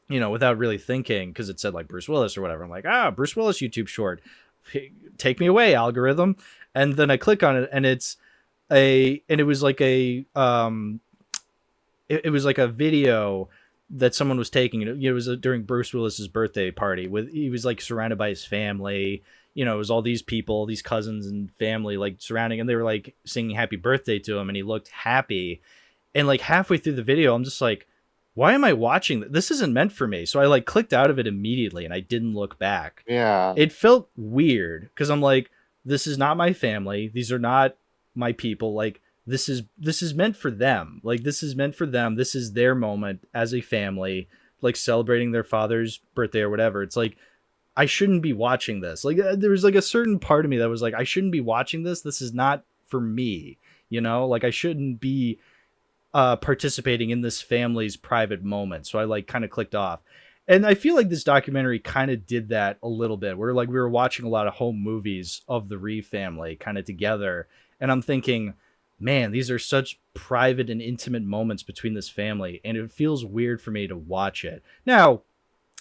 without really thinking because it said like Bruce Willis or whatever. I'm like, Bruce Willis YouTube short. Take me away, algorithm. And then I click on it and it was like it was like a video that someone was taking. It was during Bruce Willis's birthday party with, he was like surrounded by his family. It was all these people, these cousins and family like surrounding, and they were like singing happy birthday to him and he looked happy. And like halfway through the video, I'm just like, why am I watching this? This isn't meant for me. So I like clicked out of it immediately and I didn't look back. Yeah. It felt weird because I'm like, this is not my family. These are not my people. Like this is meant for them. Like this is meant for them. This is their moment as a family, like celebrating their father's birthday or whatever. It's like I shouldn't be watching this. Like there was like a certain part of me that was like, I shouldn't be watching this. This is not for me, you know, like I shouldn't be participating in this family's private moment. So I like kind of clicked off. And I feel like this documentary kind of did that a little bit. Where like we were watching a lot of home movies of the Reeve family kind of together. And I'm thinking, man, these are such private and intimate moments between this family. And it feels weird for me to watch it. Now,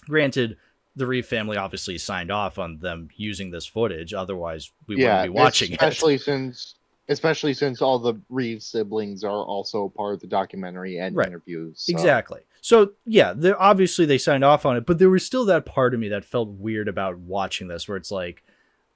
granted, the Reeve family obviously signed off on them using this footage. Otherwise, we wouldn't be watching especially since all the Reeve siblings are also part of the documentary and interviews. So. Exactly. So yeah, obviously they signed off on it, but there was still that part of me that felt weird about watching this, where it's like,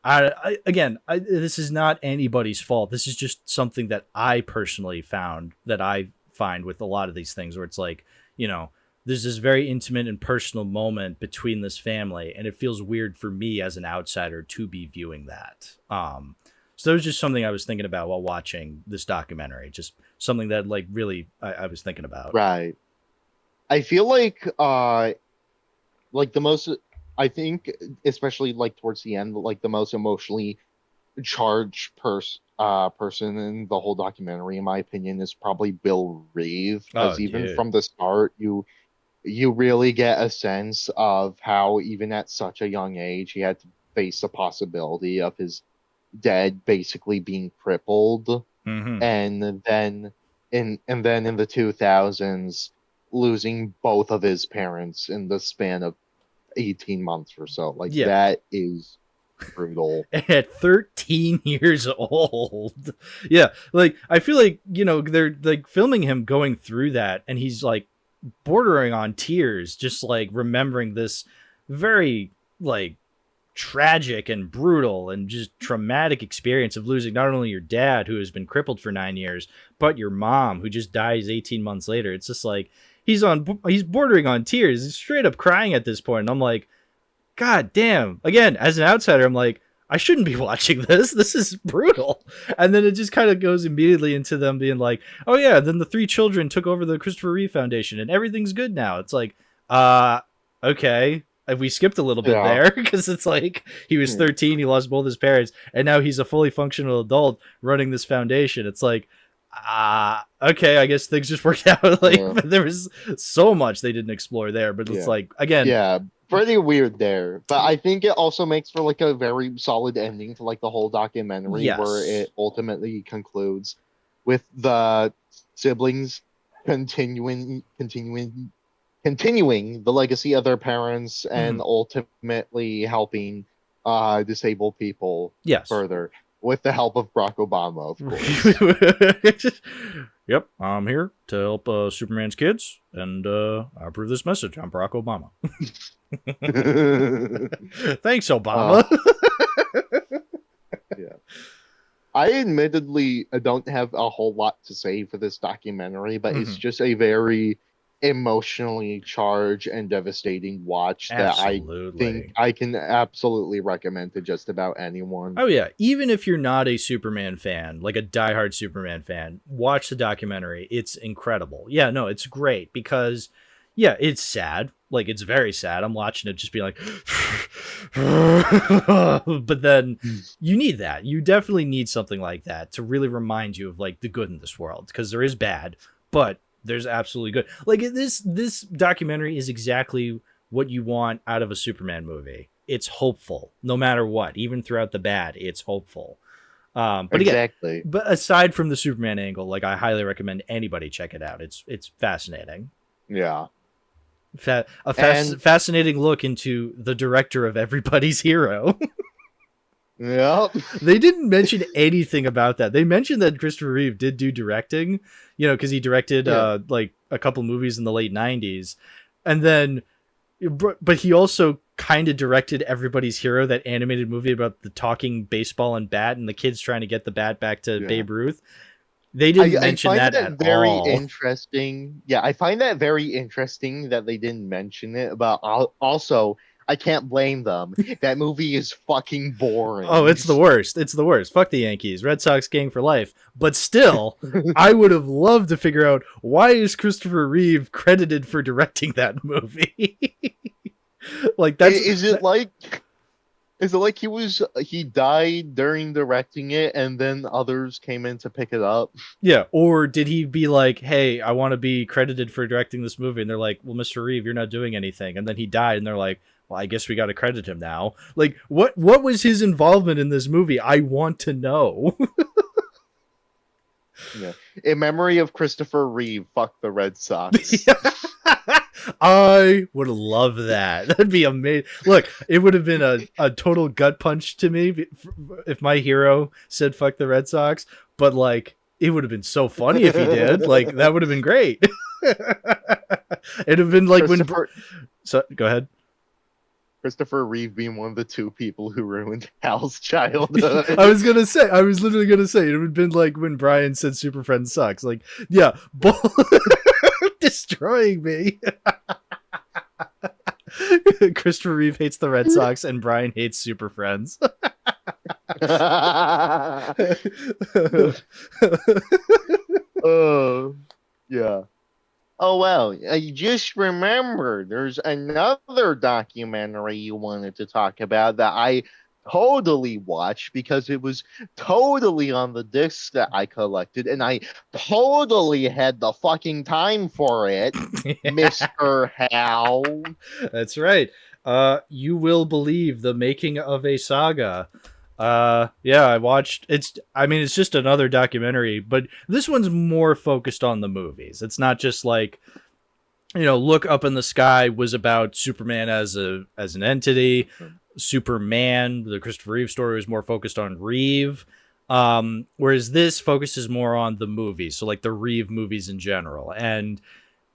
this is not anybody's fault. This is just something that I personally found that I find with a lot of these things, where it's like, you know, there's this very intimate and personal moment between this family, and it feels weird for me as an outsider to be viewing that. So that was just something I was thinking about while watching this documentary. Just something that like really I was thinking about. Right. I feel like the most, I think, especially like towards the end, like the most emotionally charged person in the whole documentary, in my opinion, is probably Bill Reeve. Because even from the start, you really get a sense of how even at such a young age he had to face the possibility of his dad basically being crippled, and then in the 2000s losing both of his parents in the span of 18 months or so. Like that is brutal. At 13 years old. Yeah, like I feel like, you know, they're like filming him going through that, and he's like bordering on tears, just like remembering this very like tragic and brutal and just traumatic experience of losing not only your dad, who has been crippled for 9 years, but your mom, who just dies 18 months later. It's just like he's bordering on tears. He's straight up crying at this point, and I'm like, God damn. Again, as an outsider, I'm like, I shouldn't be watching this. This is brutal. And then it just kind of goes immediately into them being like, oh yeah, then the 3 children took over the Christopher Reeve Foundation and everything's good now. It's like, okay. We skipped a little bit there, because it's like he was 13, he lost both his parents, and now he's a fully functional adult running this foundation. It's like, okay, I guess things just worked out. Like, but there was so much they didn't explore there, but it's like, again, pretty weird there. But I think it also makes for like a very solid ending to like the whole documentary, where it ultimately concludes with the siblings continuing the legacy of their parents and ultimately helping disabled people further with the help of Barack Obama, of course. Yep, I'm here to help Superman's kids, and I approve this message. I'm Barack Obama. Thanks, Obama. I admittedly don't have a whole lot to say for this documentary, but it's just a very emotionally charged and devastating watch that I think I can absolutely recommend to just about anyone. Oh yeah, even if you're not a Superman fan, like a diehard Superman fan, watch the documentary. It's incredible. Yeah, no, it's great because it's sad. Like, it's very sad. I'm watching it just be like, but then you need that. You definitely need something like that to really remind you of like the good in this world, because there is bad, but there's absolutely good. Like, this documentary is exactly what you want out of a Superman movie. It's hopeful, no matter what. Even throughout the bad, it's hopeful. But exactly. Again, but aside from the Superman angle, like, I highly recommend anybody check it out. It's fascinating. Yeah. Fascinating look into the director of everybody's hero. Yep. They didn't mention anything about that. They mentioned that Christopher Reeve did do directing, you know, because he directed like a couple movies in the late 90s. And then, but he also kind of directed Everybody's Hero, that animated movie about the talking baseball and bat and the kids trying to get the bat back to Babe Ruth. They didn't mention that at very all. Interesting. Yeah, I find that very interesting that they didn't mention it, but also I can't blame them. That movie is fucking boring. Oh, it's the worst. It's the worst. Fuck the Yankees. Red Sox gang for life. But still, I would have loved to figure out, why is Christopher Reeve credited for directing that movie? Like, that's... Is it like Is it like he died during directing it and then others came in to pick it up? Yeah, or did he be like, "Hey, I want to be credited for directing this movie," and they're like, "Well, Mr. Reeve, you're not doing anything," and then he died, and they're like, "Well, I guess we got to credit him now." Like, what was his involvement in this movie? I want to know. Yeah. In memory of Christopher Reeve, fuck the Red Sox. I would love that. That'd be amazing. Look, it would have been a total gut punch to me if my hero said "fuck the Red Sox," but like, it would have been so funny if he did. Like, that would have been great. It'd have been like when. So go ahead. Christopher Reeve being one of the two people who ruined Hal's childhood. I was literally gonna say, it would have been like when Brian said Super Friends sucks. Like, yeah, destroying me. Christopher Reeve hates the Red Sox and Brian hates Super Friends. Yeah. Oh, well, I just remembered there's another documentary you wanted to talk about that I totally watched because it was totally on the disc that I collected and I totally had the fucking time for it, Mr. Hal. That's right. You Will Believe: The Making of a Saga. Yeah, I watched it's just another documentary, but this one's more focused on the movies. It's not just like, Look Up in the Sky was about Superman as an entity. Superman, the Christopher Reeve story, was more focused on Reeve. Whereas this focuses more on the movies, so like the Reeve movies in general. And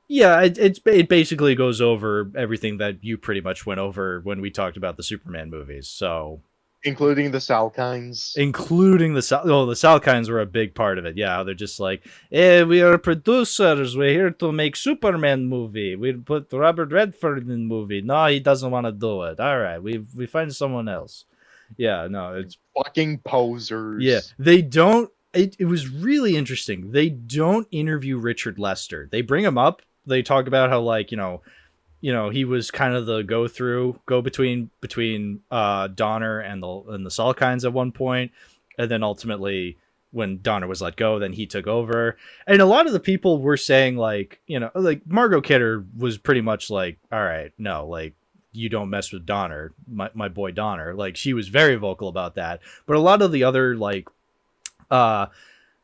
yeah, it basically goes over everything that you pretty much went over when we talked about the Superman movies. So including the Salkinds. The Salkinds were a big part of it. Yeah, they're just like, we are producers. We're here to make Superman movie. We put Robert Redford in the movie. No, he doesn't want to do it. All right, we find someone else. Yeah, no, it's fucking posers. Yeah, they don't. It was really interesting. They don't interview Richard Lester. They bring him up. They talk about how, like, he was kind of the go between Donner and the Salkinds at one point, and then ultimately when Donner was let go, then he took over. And a lot of the people were saying, like, like Margot Kidder was pretty much like, all right, no, like, you don't mess with Donner, my boy Donner. Like, she was very vocal about that. But a lot of the other, like,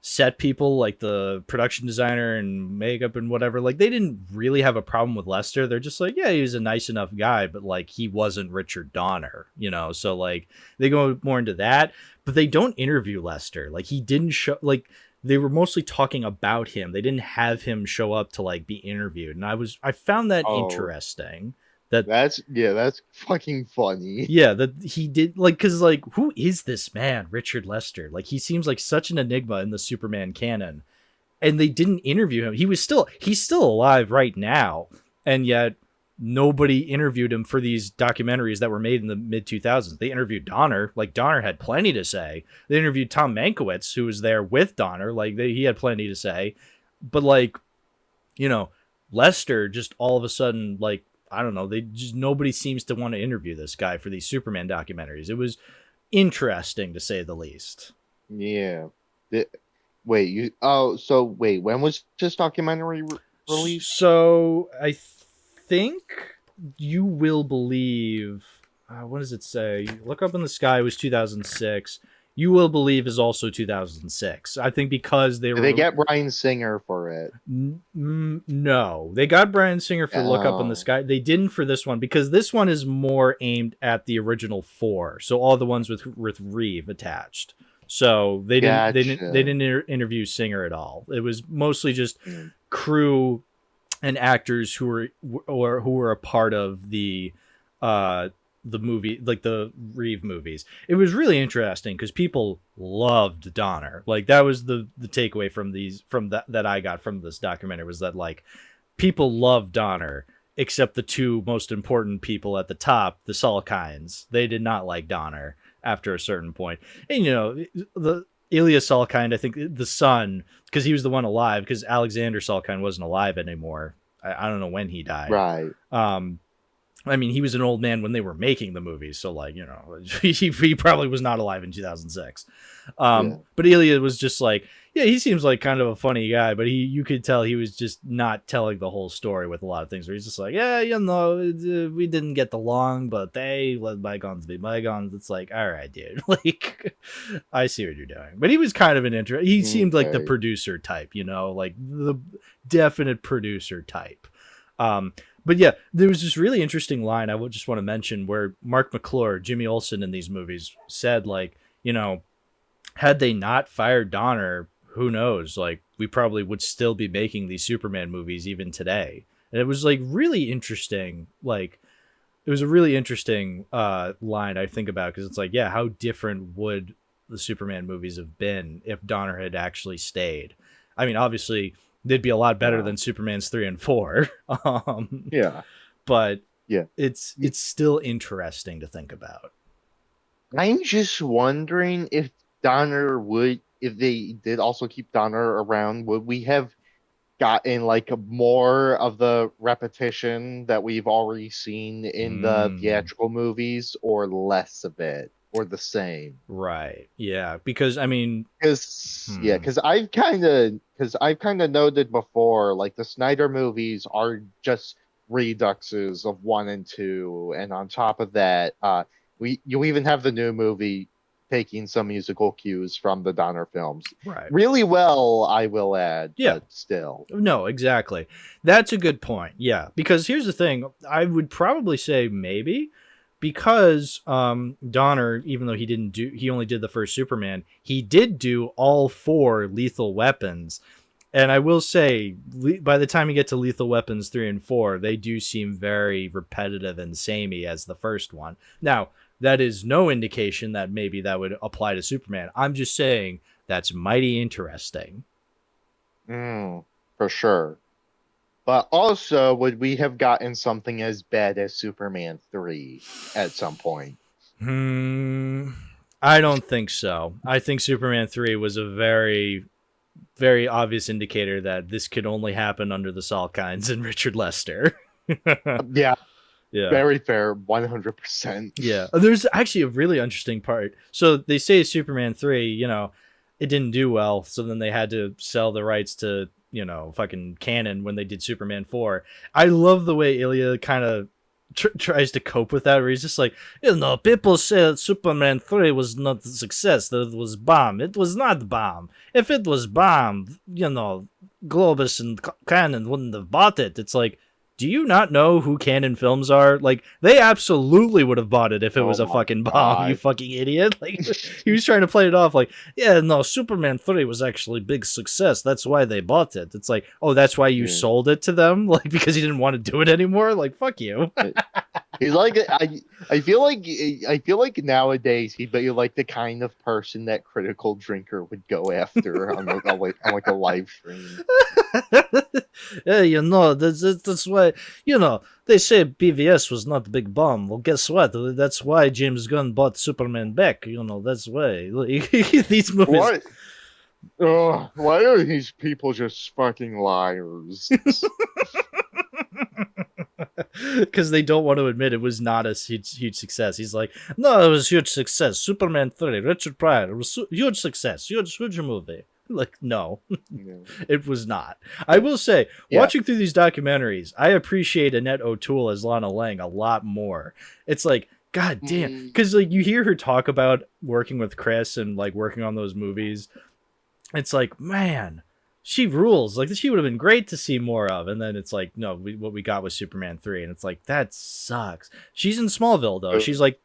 set people, like the production designer and makeup and whatever, like, they didn't really have a problem with Lester. They're just like, yeah, he was a nice enough guy, but like, he wasn't Richard Donner, so like, they go more into that, but they don't interview Lester. Like, he didn't show, like, they were mostly talking about him. They didn't have him show up to like be interviewed, and I found that interesting. That's fucking funny. Yeah, that he did, like, because, like, who is this man, Richard Lester? Like, he seems like such an enigma in the Superman canon, and they didn't interview him. He's still alive right now, and yet nobody interviewed him for these documentaries that were made in the mid 2000s. They interviewed Donner. Like, Donner had plenty to say. They interviewed Tom Mankiewicz, who was there with Donner. Like, he had plenty to say, but like, Lester just all of a sudden, like, I don't know, nobody seems to want to interview this guy for these Superman documentaries. It was interesting, to say the least. Yeah. When was this documentary released? So I think You Will Believe, what does it say? Look Up in the Sky was 2006. You Will Believe is also 2006. I think because they get Bryan Singer for it. No, they got Bryan Singer for Look Up in the Sky. They didn't for this one, because this one is more aimed at the original 4. So all the ones with Reeve attached. So they didn't interview Singer at all. It was mostly just crew and actors who were a part of the movie, like the Reeve movies. It was really interesting because people loved Donner. Like, that was the takeaway from that I got from this documentary, was that, like, people loved Donner, except the two most important people at the top, the Salkinds. They did not like Donner after a certain point. And the Ilya Salkind, I think the son, because he was the one alive, because Alexander Salkind wasn't alive anymore. I don't know when he died. Right. I mean, he was an old man when they were making the movie, so like, you know, he probably was not alive in 2006. Yeah. But Elia was just like, yeah, he seems like kind of a funny guy, but you could tell he was just not telling the whole story with a lot of things. Where he's just like, yeah, you know, we didn't get along, but they let bygones be bygones. It's like, all right, dude, like, I see what you're doing. But he was kind of an he seemed like the producer type, you know, like the definite producer type. But yeah, there was this really interesting line I would just want to mention where Mark McClure, Jimmy Olsen in these movies said, like, you know, had they not fired Donner, who knows? Like, we probably would still be making these Superman movies even today. And it was like really interesting. Like, it was a really interesting line I think about, because it's like, yeah, how different would the Superman movies have been if Donner had actually stayed? I mean, obviously, they'd be a lot better than Superman's 3 and 4. But yeah, it's still interesting to think about. I'm just wondering if Donner would, if they did also keep Donner around, would we have gotten like more of the repetition that we've already seen in the theatrical movies, or less of it, or the same? Right. Yeah. Because I mean, because I've kind of noted before, like the Snyder movies are just reduxes of 1 and 2, and on top of that, you even have the new movie taking some musical cues from the Donner films. Right. Really well, I will add. Yeah. But still. No, exactly. That's a good point. Yeah. Because here's the thing. I would probably say maybe because Donner, even though he only did the first Superman, he did do all 4 Lethal Weapons. And I will say, by the time you get to Lethal Weapons 3 and 4, they do seem very repetitive and samey as the first one. Now, that is no indication that maybe that would apply to Superman. I'm just saying that's mighty interesting. For sure. But also, would we have gotten something as bad as Superman 3 at some point? I don't think so. I think Superman 3 was a very, very obvious indicator that this could only happen under the Salkinds and Richard Lester. Yeah. Yeah. Very fair, 100%. Yeah. There's actually a really interesting part. So they say Superman 3, you know, it didn't do well, so then they had to sell the rights to, you know, fucking canon when they did Superman 4. I love the way Ilya kind of tries to cope with that, where he's just like, you know, people said Superman 3 was not a success, that it was bomb. It was not bomb. If it was bomb, you know, Globus and Canon wouldn't have bought it. It's like, do you not know who Canon Films are? Like, they absolutely would have bought it if it was a fucking bomb, you fucking idiot. Like, he was trying to play it off like, yeah, no, Superman 3 was actually a big success. That's why they bought it. It's like, oh, that's why you sold it to them? Like, because you didn't want to do it anymore? Like, fuck you. He's like, I feel like nowadays he'd be like the kind of person that Critical Drinker would go after on like a live stream. Yeah, you know, that's why, you know, they say BVS was not a big bomb. Well, guess what? That's why James Gunn bought Superman back. You know, that's why. These movies. Why are these people just fucking liars? Because they don't want to admit it was not a huge success. He's like, no, it was a huge success. Superman 3, Richard Pryor, it was huge success. Huge movie. Like, no, it was not. I will say, watching through these documentaries, I appreciate Annette O'Toole as Lana Lang a lot more. It's like, god damn, because like you hear her talk about working with Chris and like working on those movies. It's like, man, she rules. Like, she would have been great to see more of. And then it's like, no, what we got was Superman 3, and it's like, that sucks. She's in Smallville though. She's like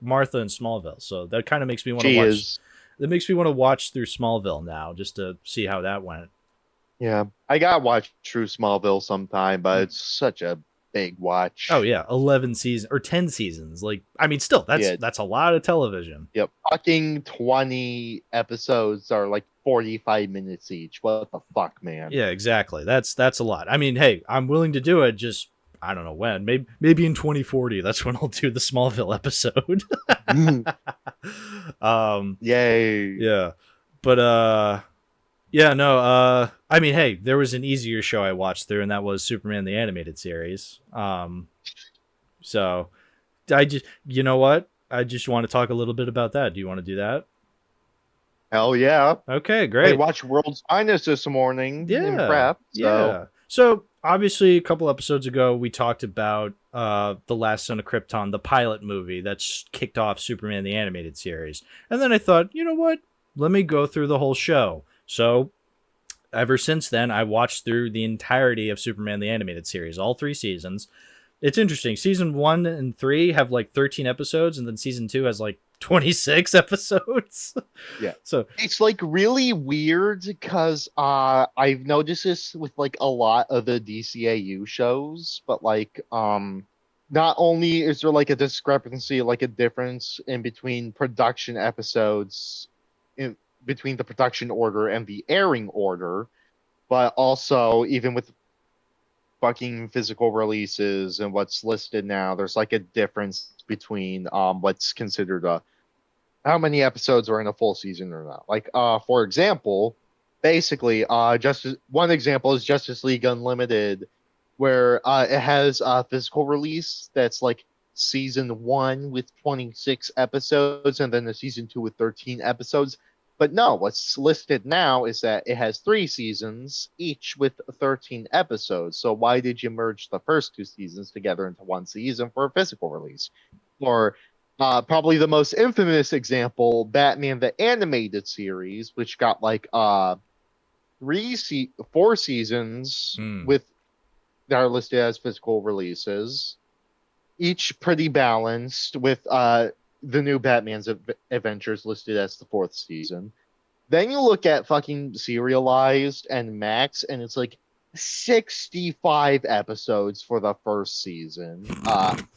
Martha in Smallville, so that kind of makes me want to watch. That makes me want to watch through Smallville now, just to see how that went. Yeah, I gotta watch True Smallville sometime, but it's such a big watch. Oh yeah, 11 seasons or 10 seasons. Like, I mean, still, that's a lot of television. Yep, fucking 20 episodes are like 45 minutes each. What the fuck, man? Yeah, exactly. That's a lot. I mean, hey, I'm willing to do it. Just I don't know when. Maybe in 2040. That's when I'll do the Smallville episode. Yay. Yeah. But yeah, no, I mean, hey, there was an easier show I watched through, and that was Superman the Animated Series. So I just, you know what? I just want to talk a little bit about that. Do you want to do that? Hell yeah. Okay, I great. watched World's Finest this morning in Yeah, prep. So yeah. So obviously, a couple episodes ago, we talked about the Last Son of Krypton, the pilot movie that's kicked off Superman the Animated Series, and then I thought, you know what? Let me go through the whole show. So ever since then, I watched through the entirety of Superman the Animated Series, all 3 seasons. It's interesting. Season 1 and 3 have like 13 episodes, and then season 2 has like 26 episodes. yeah. So It's like really weird because I've noticed this with like a lot of the DCAU shows, but like not only is there like a discrepancy, like a difference in between production episodes in between the production order and the airing order, but also even with fucking physical releases and what's listed now, there's like a difference between what's considered a how many episodes are in a full season or not. Like for example, basically just one example is Justice League Unlimited, where it has a physical release that's like season 1 with 26 episodes and then the season 2 with 13 episodes. But no, what's listed now is that it has 3 seasons, each with 13 episodes. So why did you merge the first 2 seasons together into one season for a physical release? Or probably the most infamous example, Batman the Animated Series, which got like 4 seasons with that are listed as physical releases, each pretty balanced with the new Batman's Adventures listed as the 4th season. Then you look at fucking serialized and Max, and it's like 65 episodes for the first season,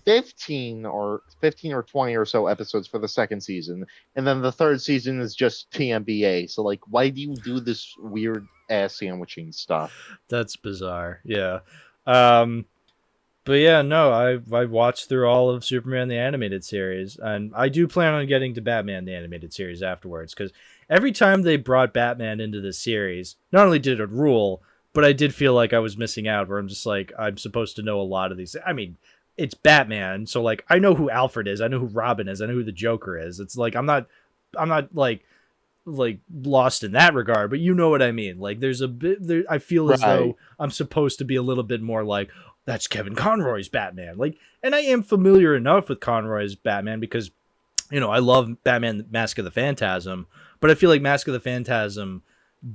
15 or 20 or so episodes for the second season, and then the third season is just TMBA. So like, why do you do this weird ass sandwiching stuff? that's bizarre. Yeah. But yeah, no, I watched through all of Superman the Animated Series, and I do plan on getting to Batman the Animated Series afterwards, because every time they brought Batman into the series, not only did it rule, but I did feel like I was missing out, where I'm just like, I'm supposed to know a lot of these. I mean, it's Batman, so like I know who Alfred is, I know who Robin is, I know who the Joker is. It's like I'm not like lost in that regard, but you know what I mean. Like there's a bit there, I feel as though I'm supposed to be a little bit more like, that's Kevin Conroy's Batman. Like, and I am familiar enough with Conroy's Batman because, you know, I love Batman Mask of the Phantasm, but I feel like Mask of the Phantasm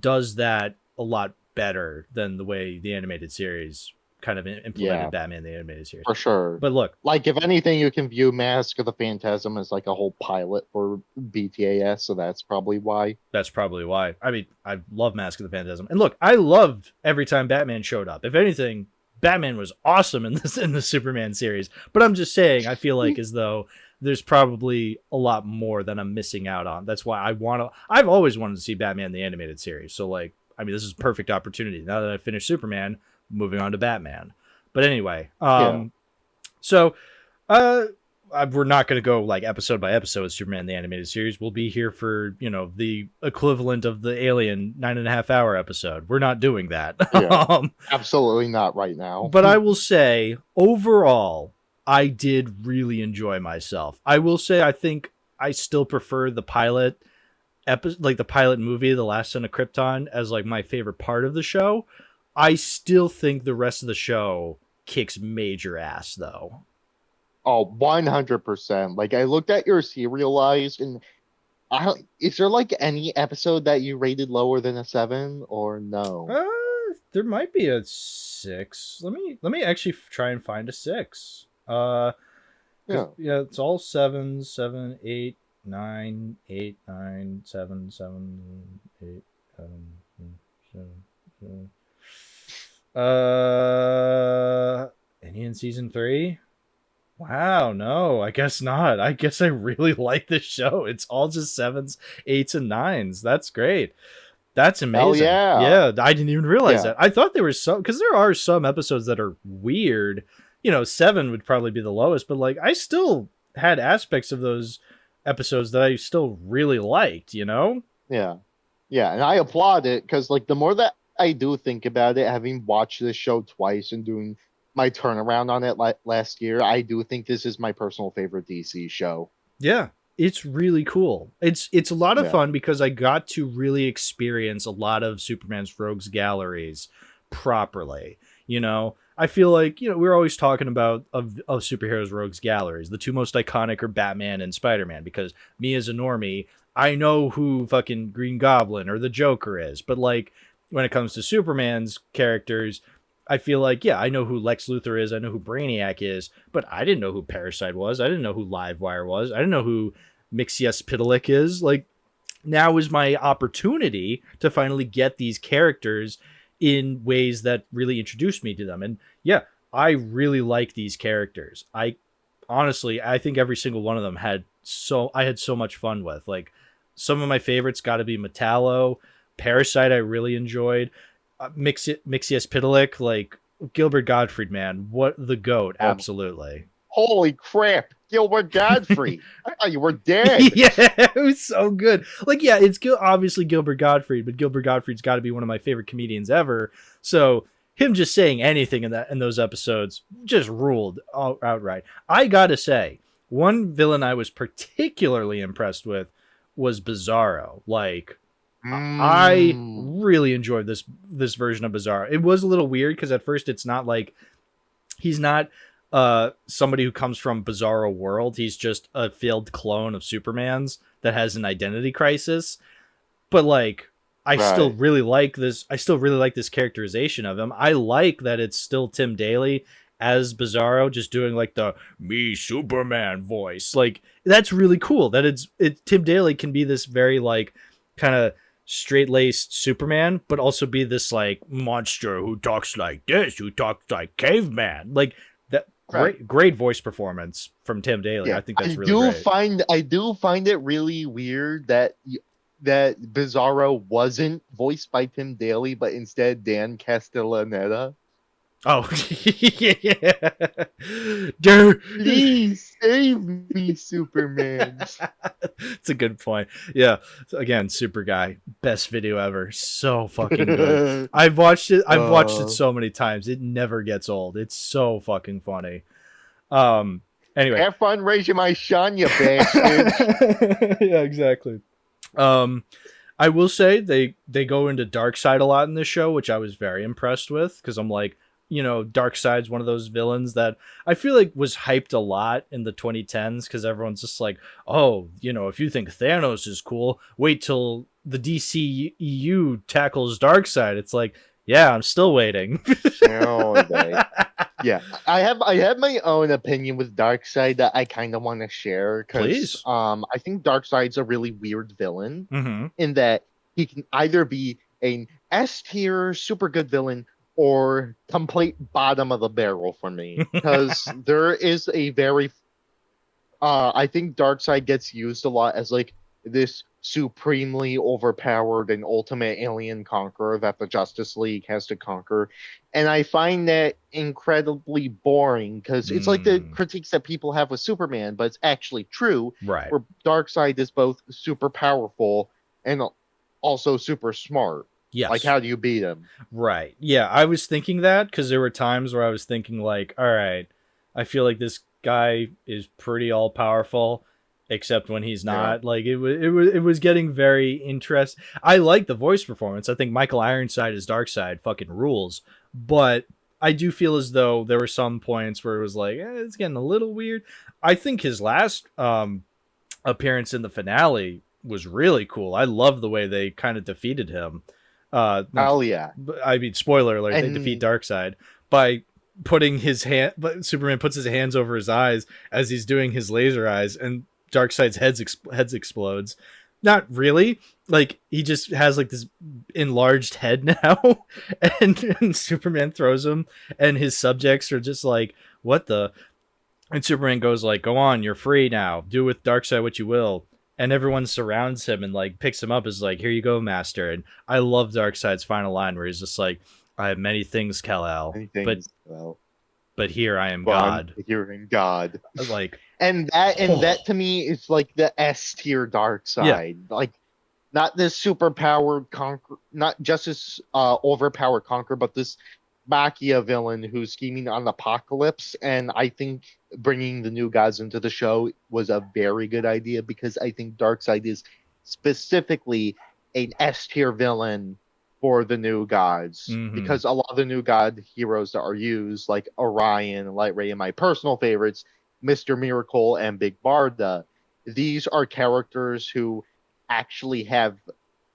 does that a lot better than the way the animated series kind of implemented Batman the Animated Series. For sure. But look, like if anything, you can view Mask of the Phantasm as like a whole pilot for BTAS, so that's probably why. That's probably why. I mean, I love Mask of the Phantasm. And look, I loved every time Batman showed up. If anything, Batman was awesome in the Superman series. But I'm just saying, I feel like as though there's probably a lot more that I'm missing out on. That's why I've always wanted to see Batman the Animated Series. So like, I mean, this is a perfect opportunity. Now that I finished Superman, moving on to Batman. But anyway, so we're not going to go like episode by episode with Superman the Animated Series. We'll be here for, you know, the equivalent of the Alien 9.5 hour episode. We're not doing that. Yeah, absolutely not right now. But I will say, overall, I did really enjoy myself. I will say, I think I still prefer the pilot like the pilot movie, The Last Son of Krypton, as like my favorite part of the show. I still think the rest of the show kicks major ass, though. Oh, 100%. Like, I looked at your serialized, and is there like any episode that you rated lower than a 7 or no? There might be a 6. Let me actually try and find a 6. Yeah, it's all 7s, 7, 8, 9, 8, 9, 7, 7, 8, 7, 7, 7. Any in season 3? Wow, no, I guess not. I guess I really like this show. It's all just 7s, 8s, and 9s. That's great. That's amazing. Yeah, I didn't even realize that. I thought there were some, because there are some episodes that are weird. You know, 7 would probably be the lowest, but like I still had aspects of those episodes that I still really liked, you know? Yeah, and I applaud it because like the more that I do think about it, having watched this show twice and doing my turnaround on it last year, I do think this is my personal favorite DC show. Yeah, it's really cool. It's a lot of Yeah. fun because I got to really experience a lot of Superman's rogues galleries properly. You know, I feel like, you know, we're always talking about of superheroes rogues galleries. The two most iconic are Batman and Spider-Man, because me as a normie, I know who fucking Green Goblin or the Joker is, but like when it comes to Superman's characters, I feel like, yeah, I know who Lex Luthor is, I know who Brainiac is, but I didn't know who Parasite was. I didn't know who Livewire was. I didn't know who Mixia is. Like, now is my opportunity to finally get these characters in ways that really introduced me to them. And yeah, I really like these characters. I honestly, I think every single one of them I had so much fun with. Like, some of my favorites got to be Metallo, Parasite. I really enjoyed. Mixia, like Gilbert Gottfried, man, what the goat, absolutely. Holy crap, Gilbert Godfrey! I thought you were dead. Yeah, it was so good. Like, yeah, it's obviously Gilbert Gottfried, but Gilbert Gottfried's got to be one of my favorite comedians ever. So him just saying anything in those episodes just ruled outright. I gotta say, one villain I was particularly impressed with was Bizarro. Like, I really enjoyed this version of Bizarro. It was a little weird because at first it's not like he's not somebody who comes from Bizarro world. He's just a failed clone of Superman's that has an identity crisis. But like, I still really like this. I still really like this characterization of him. I like that it's still Tim Daly as Bizarro, just doing like the me Superman voice. Like, that's really cool. That Tim Daly can be this very like kind of straight-laced Superman, but also be this like monster who talks like this, who talks like caveman. Like, that great voice performance from Tim Daly. Yeah, I think that's really great. I do find it really weird that Bizarro wasn't voiced by Tim Daly, but instead Dan Castellaneta. Oh, yeah. Dude, please save me, Superman. It's a good point. Yeah. So again, Super Guy, best video ever. So fucking good. I've watched it so many times. It never gets old. It's so fucking funny. Anyway. Have fun raising my shine, you bastard. Yeah, exactly. I will say they go into Darkseid a lot in this show, which I was very impressed with, because I'm like, you know, Darkseid's one of those villains that I feel like was hyped a lot in the 2010s, because everyone's just like, oh, you know, if you think Thanos is cool, wait till the DCEU tackles Darkseid. It's like, yeah, I'm still waiting. Yeah, I have my own opinion with Darkseid that I kind of want to share, because I think Darkseid's a really weird villain in that he can either be an S tier super good villain or complete bottom of the barrel for me, because there is a very I think Darkseid gets used a lot as like this supremely overpowered and ultimate alien conqueror that the Justice League has to conquer, and I find that incredibly boring, because it's like the critiques that people have with Superman, but it's actually true, right? Where Darkseid is both super powerful and also super smart. Yes. Like, how do you beat him? Right. Yeah, I was thinking that, because there were times where I was thinking like, all right, I feel like this guy is pretty all powerful, except when he's not. Yeah. Like, it was getting very interesting. I like the voice performance. I think Michael Ironside as Darkseid fucking rules, but I do feel as though there were some points where it was like, it's getting a little weird. I think his last appearance in the finale was really cool. I love the way they kind of defeated him. Yeah. I mean, spoiler alert, they defeat Darkseid by putting his hand, but Superman puts his hands over his eyes as he's doing his laser eyes, and Darkseid's heads explodes. Not really. Like, he just has like this enlarged head now, and Superman throws him, and his subjects are just like, what the? And Superman goes like, go on, you're free now. Do with Darkseid what you will. And everyone surrounds him and like picks him up as like, here you go, master. And I love Darkseid's final line where he's just like, I have many things, Kal-El, but here I am God. Here in God. Like, and that to me is like the S tier Darkseid. Yeah. Like, not this super powered conquer, not just this overpowered conqueror, but this Machiavellian who's scheming on Apocalypse, and I think bringing the new gods into the show was a very good idea because I think Darkseid is specifically an S tier villain for the new gods Mm-hmm. because a lot of the new god heroes that are used, like Orion, Light Ray, and my personal favorites, Mr. Miracle and Big Barda, these are characters who actually have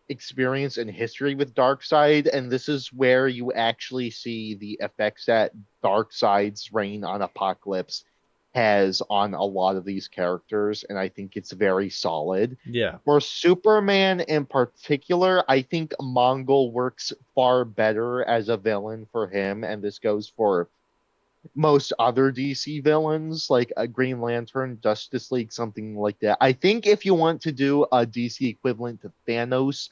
experience and history with Darkseid, and this is where you actually see the effects that Darkseid's reign on Apocalypse has on a lot of these characters, and I think it's very solid. Yeah. For Superman in particular, I think Mongol works far better as a villain for him, and this goes for most other DC villains, like a Green Lantern, Justice League, something like that. I think if you want to do a DC equivalent to Thanos,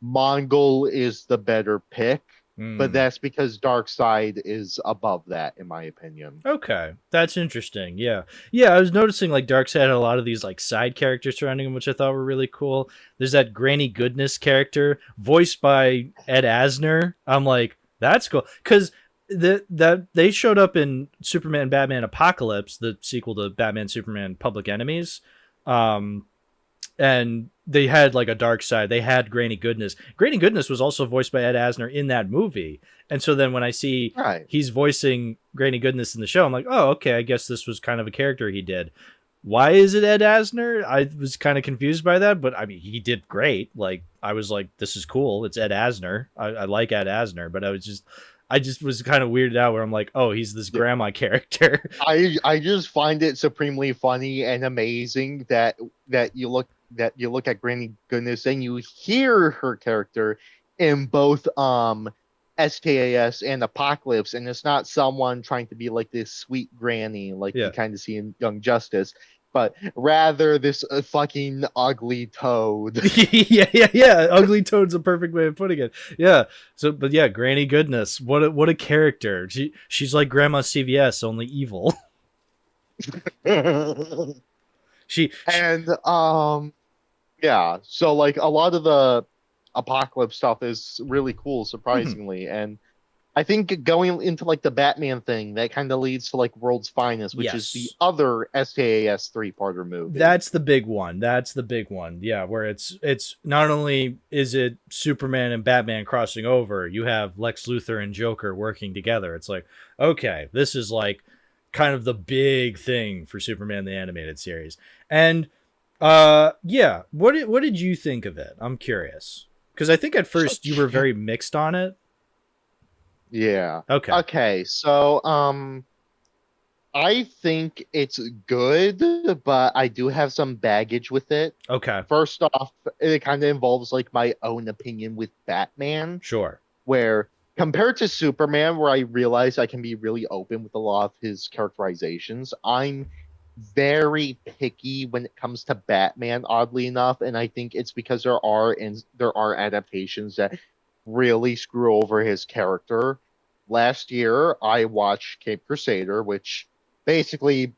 Mongol is the better pick, but Mm. that's because Darkseid is above that, in my opinion. Okay, that's interesting. Yeah, yeah. I was noticing like Darkseid had a lot of these like side characters surrounding him, which I thought were really cool. There's that Granny Goodness character voiced by Ed Asner. I'm like, that's cool because that they showed up in Superman Batman Apocalypse, the sequel to Batman Superman Public Enemies. Um, and they had like a dark side. They had Granny Goodness. Granny Goodness was also voiced by Ed Asner in that movie. And so then when I see Right. he's voicing Granny Goodness in the show, I'm like, oh, okay, I guess this was kind of a character he did. Why is it Ed Asner? I was kind of confused by that, but I mean, he did great. Like, I was like, this is cool. It's Ed Asner. I like Ed Asner, but I just was kind of weirded out where I'm like, oh, he's this grandma character. I just find it supremely funny and amazing that you look at Granny Goodness and you hear her character in both SKAS and Apocalypse, and it's not someone trying to be like this sweet granny like Yeah. you kind of see in Young Justice, but rather this fucking ugly toad. Yeah. Ugly Toad's a perfect way of putting it. Yeah. So, but yeah, Granny Goodness. What a character. She's like Grandma CVS, only evil. she And yeah, so like a lot of the Apocalypse stuff is really cool, surprisingly, and I think going into like the Batman thing, that kind of leads to like World's Finest, which is the Yes. other SKAS three-parter movie. That's the big one. That's the big one. Yeah, where it's not only is it Superman and Batman crossing over, you have Lex Luthor and Joker working together. It's like, okay, this is like kind of the big thing for Superman the animated series. And yeah, what did you think of it? I'm curious. Cuz I think at first you were very mixed on it. Yeah. Okay. Okay, so I think it's good, but I do have some baggage with it. Okay. First off, it kind of involves like my own opinion with Batman, Sure. where compared to Superman, where I realize I can be really open with a lot of his characterizations, I'm very picky when it comes to Batman, oddly enough, and I think it's because there are adaptations that really screw over his character. Last year, I watched Cape Crusader, which basically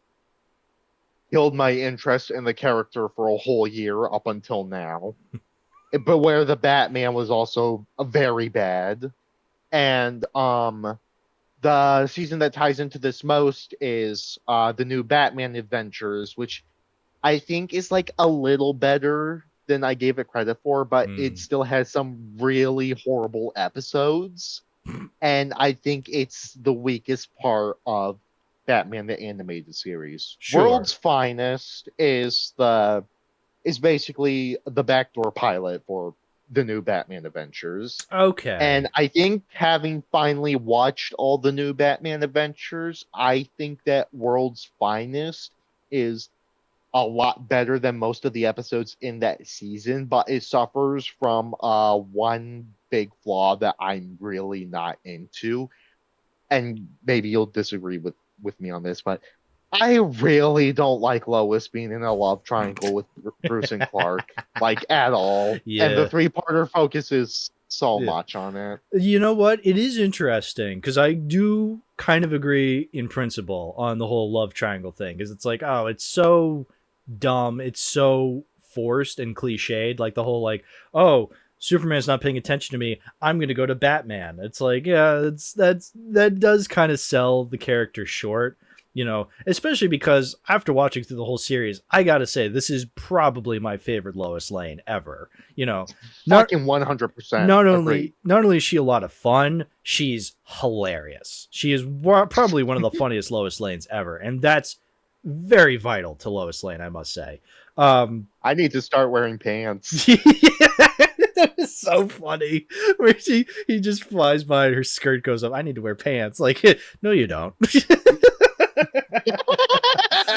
killed my interest in the character for a whole year up until now. But where the Batman was also very bad. And the season that ties into this most is the new Batman Adventures, which I think is like a little better than I gave it credit for, but it still has some really horrible episodes. And I think it's the weakest part of Batman the Animated Series. Sure. World's Finest is basically the backdoor pilot for the new Batman Adventures. Okay. And I think having finally watched all the new Batman Adventures, I think that World's Finest is a lot better than most of the episodes in that season, but it suffers from one big flaw that I'm really not into. And maybe you'll disagree with me on this, but I really don't like Lois being in a love triangle with Bruce and Clark, like at all. Yeah. And the three-parter focuses so Yeah. much on it. You know what? It is interesting because I do kind of agree in principle on the whole love triangle thing. Because it's like, oh, it's so dumb. It's so forced and cliched. Like the whole like, oh, Superman's not paying attention to me. I'm gonna go to Batman. It's like, yeah, that does kind of sell the character short, especially because after watching through the whole series, I gotta say this is probably my favorite Lois Lane ever. Not Fucking 100%. not Agreed. only is she a lot of fun, she's hilarious. She is probably one of the funniest Lois Lanes ever, and that's very vital to Lois Lane, I must say. I need to start wearing pants. That is so funny. Where he just flies by and her skirt goes up. I need to wear pants. Like, no, you don't.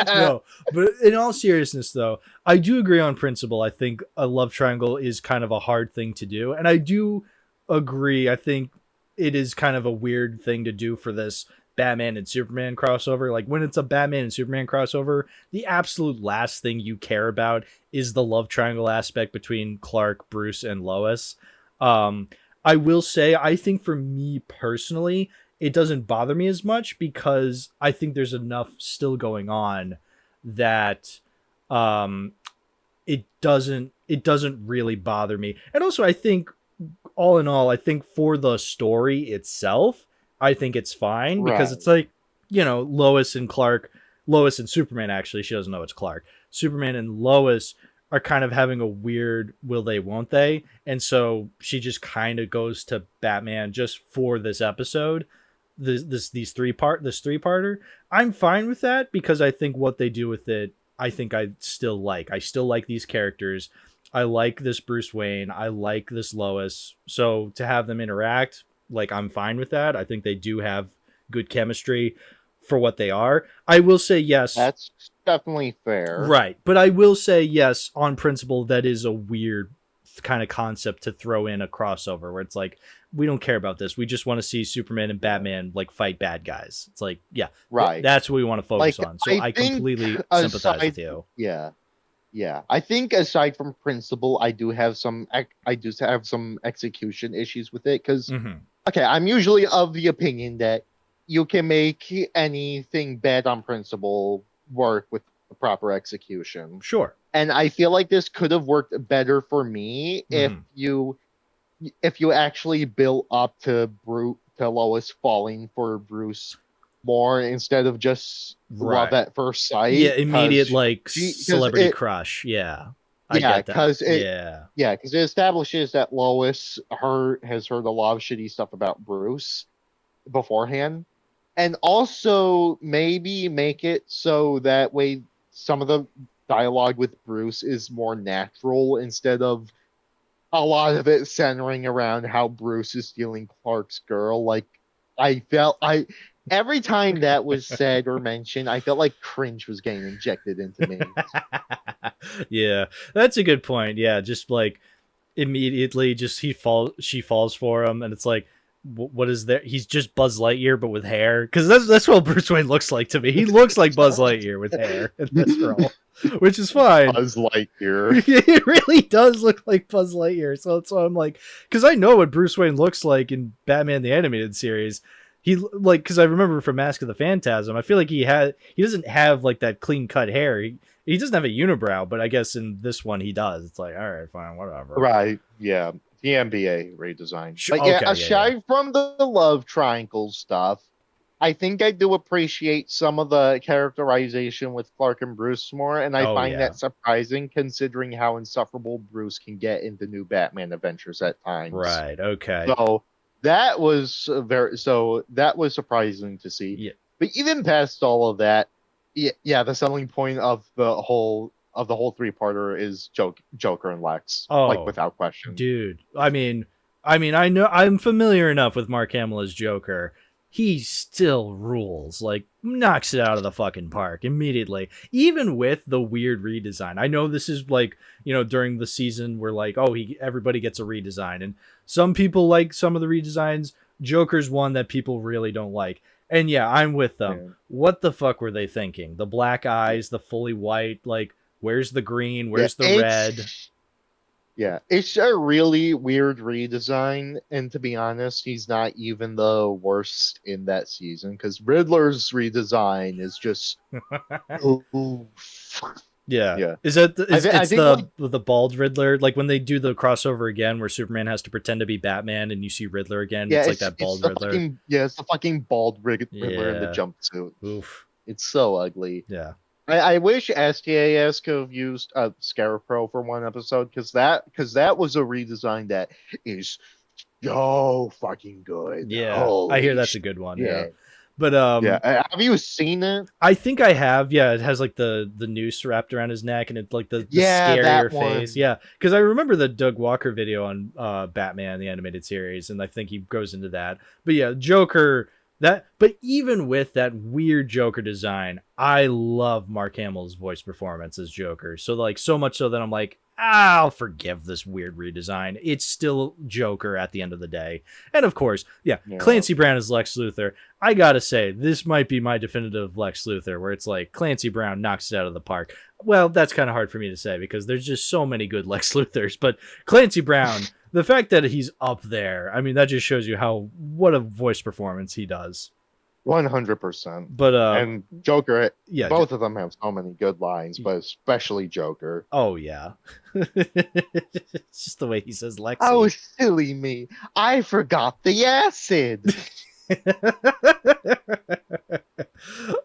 No, but in all seriousness, though, I do agree on principle. I think a love triangle is kind of a hard thing to do, and I do agree. I think it is kind of a weird thing to do for this Batman and Superman crossover. Like, when it's a Batman and Superman crossover, the absolute last thing you care about is the love triangle aspect between Clark, Bruce, and Lois. I will say, I think for me personally, it doesn't bother me as much because I think there's enough still going on that it doesn't really bother me. And also, I think all in all, I think for the story itself, I think it's fine because it's like, Lois and Superman, actually, she doesn't know it's Clark. Superman and Lois are kind of having a weird will they, won't they? And so she just kind of goes to Batman just for this episode. This three-parter. I'm fine with that because I think what they do with it, I think I still like. I still like these characters. I like this Bruce Wayne. I like this Lois. So to have them interact, like, I'm fine with that. I think they do have good chemistry for what they are. I will say yes. That's definitely fair. Right. But I will say yes, on principle, that is a weird kind of concept to throw in a crossover where it's like, we don't care about this. We just want to see Superman and Batman like fight bad guys. It's like, yeah, right. That's what we want to focus on. So I completely sympathize with you. Yeah. Yeah. I think aside from principle, I do have some execution issues with it because, okay, I'm usually of the opinion that you can make anything bad on principle work with the proper execution. Sure. And I feel like this could have worked better for me if you actually built up to Lois falling for Bruce more instead of just love at first sight. Yeah, immediate celebrity crush. Yeah. Because it establishes that Lois has heard a lot of shitty stuff about Bruce beforehand, and also maybe make it so that way some of the dialogue with Bruce is more natural instead of a lot of it centering around how Bruce is stealing Clark's girl. Like, every time that was said or mentioned, I felt like cringe was getting injected into me. Yeah, that's a good point. Yeah, just like immediately, she falls for him, and it's like, what is there? He's just Buzz Lightyear, but with hair. Because that's what Bruce Wayne looks like to me. He looks like Buzz Lightyear with hair in this role, which is fine. Buzz Lightyear. It really does look like Buzz Lightyear. So I'm like, because I know what Bruce Wayne looks like in Batman the Animated Series. Because I remember from Mask of the Phantasm, I feel like he doesn't have like that clean cut hair. He doesn't have a unibrow, but I guess in this one he does. It's like, all right, fine, whatever. Right? Yeah. The NBA redesign. But okay, aside from the love triangle stuff, I think I do appreciate some of the characterization with Clark and Bruce more, and I find that surprising considering how insufferable Bruce can get in the new Batman adventures at times. Right. Okay. So that was surprising to see. Yeah. But even past all of that, the selling point of the whole three-parter is Joker and Lex, without question. Dude, I mean, I know I'm familiar enough with Mark Hamill as Joker. He still rules, like knocks it out of the fucking park immediately, even with the weird redesign. I know this is like, during the season we're like, everybody gets a redesign, and some people like some of the redesigns. Joker's one that people really don't like. And yeah, I'm with them. Yeah. What the fuck were they thinking? The black eyes, the fully white, like, where's the green? Where's the red? Yeah, it's a really weird redesign. And to be honest, he's not even the worst in that season because Riddler's redesign is just... Yeah. Yeah. Is that I it's think the bald Riddler? Like when they do the crossover again where Superman has to pretend to be Batman and you see Riddler again, yeah, it's like that bald Riddler. It's the fucking bald Riddler in the Yeah. jumpsuit. Oof. It's so ugly. Yeah. I wish STAS could have used Scarecrow for one episode because that was a redesign that is so fucking good. Yeah. I hear Holy that's a good one. Yeah. yeah. But Yeah. Have you seen it? I think I have. Yeah, it has like the noose wrapped around his neck and it's like the Yeah, scarier that face. one. Yeah. Because I remember the Doug Walker video on Batman the animated series, and I think he goes into that. But yeah, Joker. But even with that weird Joker design, I love Mark Hamill's voice performance as Joker. So like so much so that I'm like, I'll forgive this weird redesign. It's still Joker at the end of the day. And of course, yeah, Clancy Brown is Lex Luthor. I gotta say, this might be my definitive Lex Luthor, where it's like Clancy Brown knocks it out of the park. Well, that's kind of hard for me to say because there's just so many good Lex Luthors. But Clancy Brown, the fact that he's up there, I mean, that just shows you what a voice performance he does. 100%. But and Joker, yeah, both of them have so many good lines, but especially Joker. Oh yeah, it's just the way he says Lexi. Oh, silly me! I forgot the acid.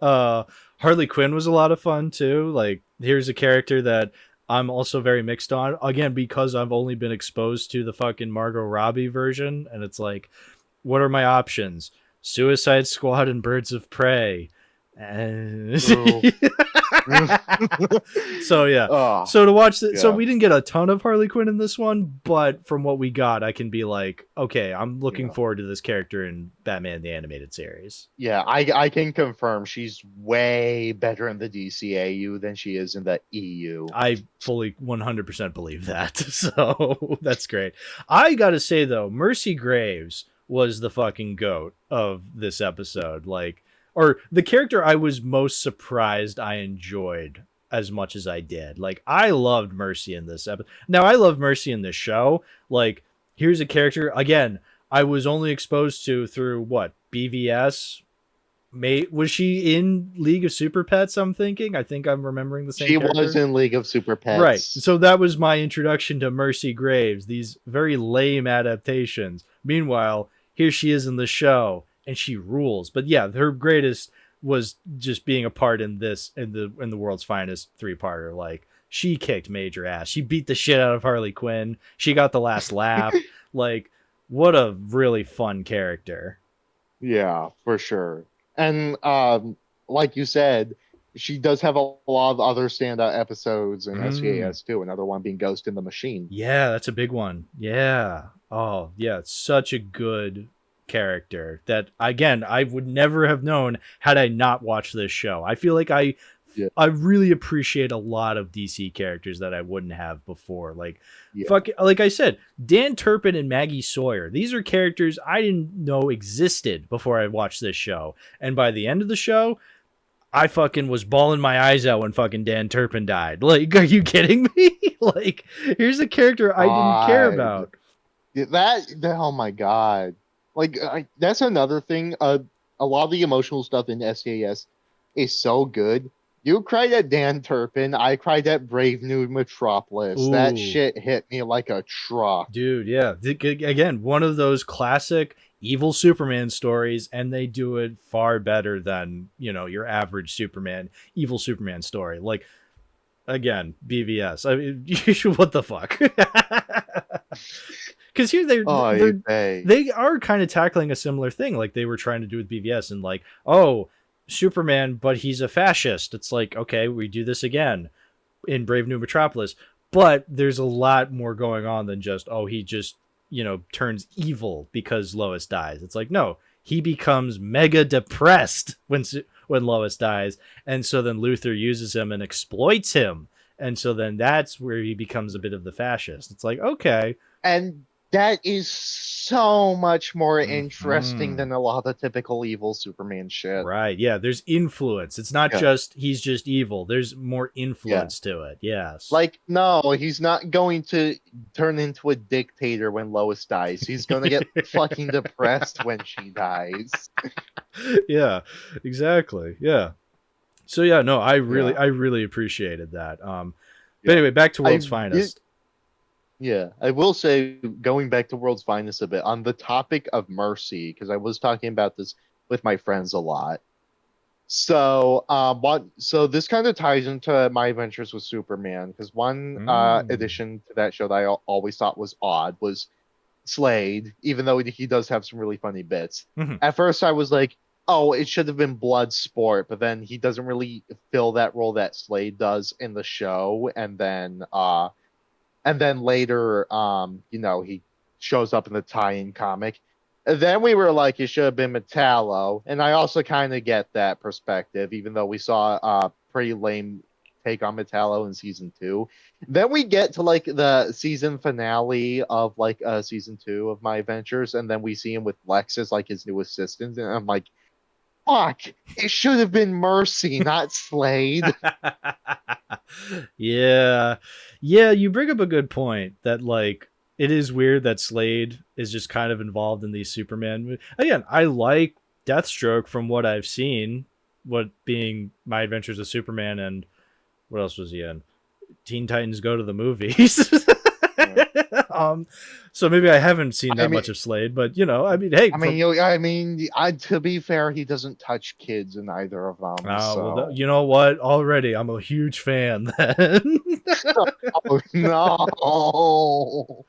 Harley Quinn was a lot of fun too. Like, here's a character that I'm also very mixed on. Again, because I've only been exposed to the fucking Margot Robbie version, and it's like, what are my options? Suicide Squad and Birds of Prey. And so yeah. So to watch this, so we didn't get a ton of Harley Quinn in this one, but from what we got, I can be like, okay, I'm looking forward to this character in Batman the Animated Series. Yeah, I can confirm she's way better in the DCAU than she is in the EU. I fully 100% believe that. So that's great. I gotta say though, Mercy Graves was the fucking goat of this episode. Like, or the character I was most surprised I enjoyed as much as I did. Like, I loved Mercy in this episode. Now, I love Mercy in this show. Like, here's a character, again, I was only exposed to through, what, BVS? Was she in League of Super Pets, I'm thinking? I think I'm remembering the same character. She was in League of Super Pets. Right. So that was my introduction to Mercy Graves, these very lame adaptations. Meanwhile, here she is in the show, and she rules. But yeah, her greatest was just being a part in this, in the world's finest 3-parter. Like, she kicked major ass. She beat the shit out of Harley Quinn. She got the last laugh. Like, what a really fun character. Yeah, for sure. And like you said, she does have a lot of other standout episodes in SCAS too. Another one being Ghost in the Machine. Yeah, that's a big one. Yeah. Oh, yeah. It's such a good character that, again, I would never have known had I not watched this show. I feel like I really appreciate a lot of DC characters that I wouldn't have before. Like, like I said, Dan Turpin and Maggie Sawyer. These are characters I didn't know existed before I watched this show. And by the end of the show, I fucking was bawling my eyes out when fucking Dan Turpin died. Like, are you kidding me? Like, here's a character I didn't care about. Oh my God. Like, that's another thing. A lot of the emotional stuff in SAS is so good. You cried at Dan Turpin. I cried at Brave New Metropolis. Ooh. That shit hit me like a truck. Dude, yeah. Again, one of those classic evil Superman stories, and they do it far better than, your average evil Superman story. Like, again, BVS. I mean, what the fuck? Because here they are kind of tackling a similar thing, like they were trying to do with BVS, and like, oh, Superman, but he's a fascist. It's like, okay, we do this again in Brave New Metropolis, but there's a lot more going on than just, oh, he just, turns evil because Lois dies. It's like, no, he becomes mega depressed when Lois dies, and so then Luthor uses him and exploits him, and so then that's where he becomes a bit of the fascist. It's like, okay. And that is so much more interesting than a lot of the typical evil Superman shit. Right, yeah, there's influence. It's not just, he's just evil. There's more influence to it, yes. Like, no, he's not going to turn into a dictator when Lois dies. He's going to get fucking depressed when she dies. Yeah, exactly, yeah. So yeah, no, I Yeah. really appreciated that. But Yeah. anyway, back to I World's Finest. Yeah, I will say, going back to World's Finest a bit, on the topic of mercy, because I was talking about this with my friends a lot. So this kind of ties into my adventures with Superman, because one Mm. addition to that show that always thought was odd was Slade, even though he does have some really funny bits. Mhm. At first, I was like, oh, it should have been Bloodsport, but then he doesn't really fill that role that Slade does in the show, and then later, he shows up in the tie-in comic. And then we were like, it should have been Metallo, and I also kind of get that perspective, even though we saw a pretty lame take on Metallo in season 2. Then we get to like the season finale of like season 2 of My Adventures, and then we see him with Lex as like his new assistant, and I'm like, fuck, it should have been Mercy, not Slade. Yeah. Yeah, you bring up a good point that like it is weird that Slade is just kind of involved in these Superman. Again, I like Deathstroke from what I've seen, what being My Adventures with Superman and what else was he in? Teen Titans Go to the Movies. Yeah. So maybe I haven't seen I that mean, much of Slade, but I mean, hey, to be fair, he doesn't touch kids in either of them. well, So, you know what? Already, I'm a huge fan. Then, oh no,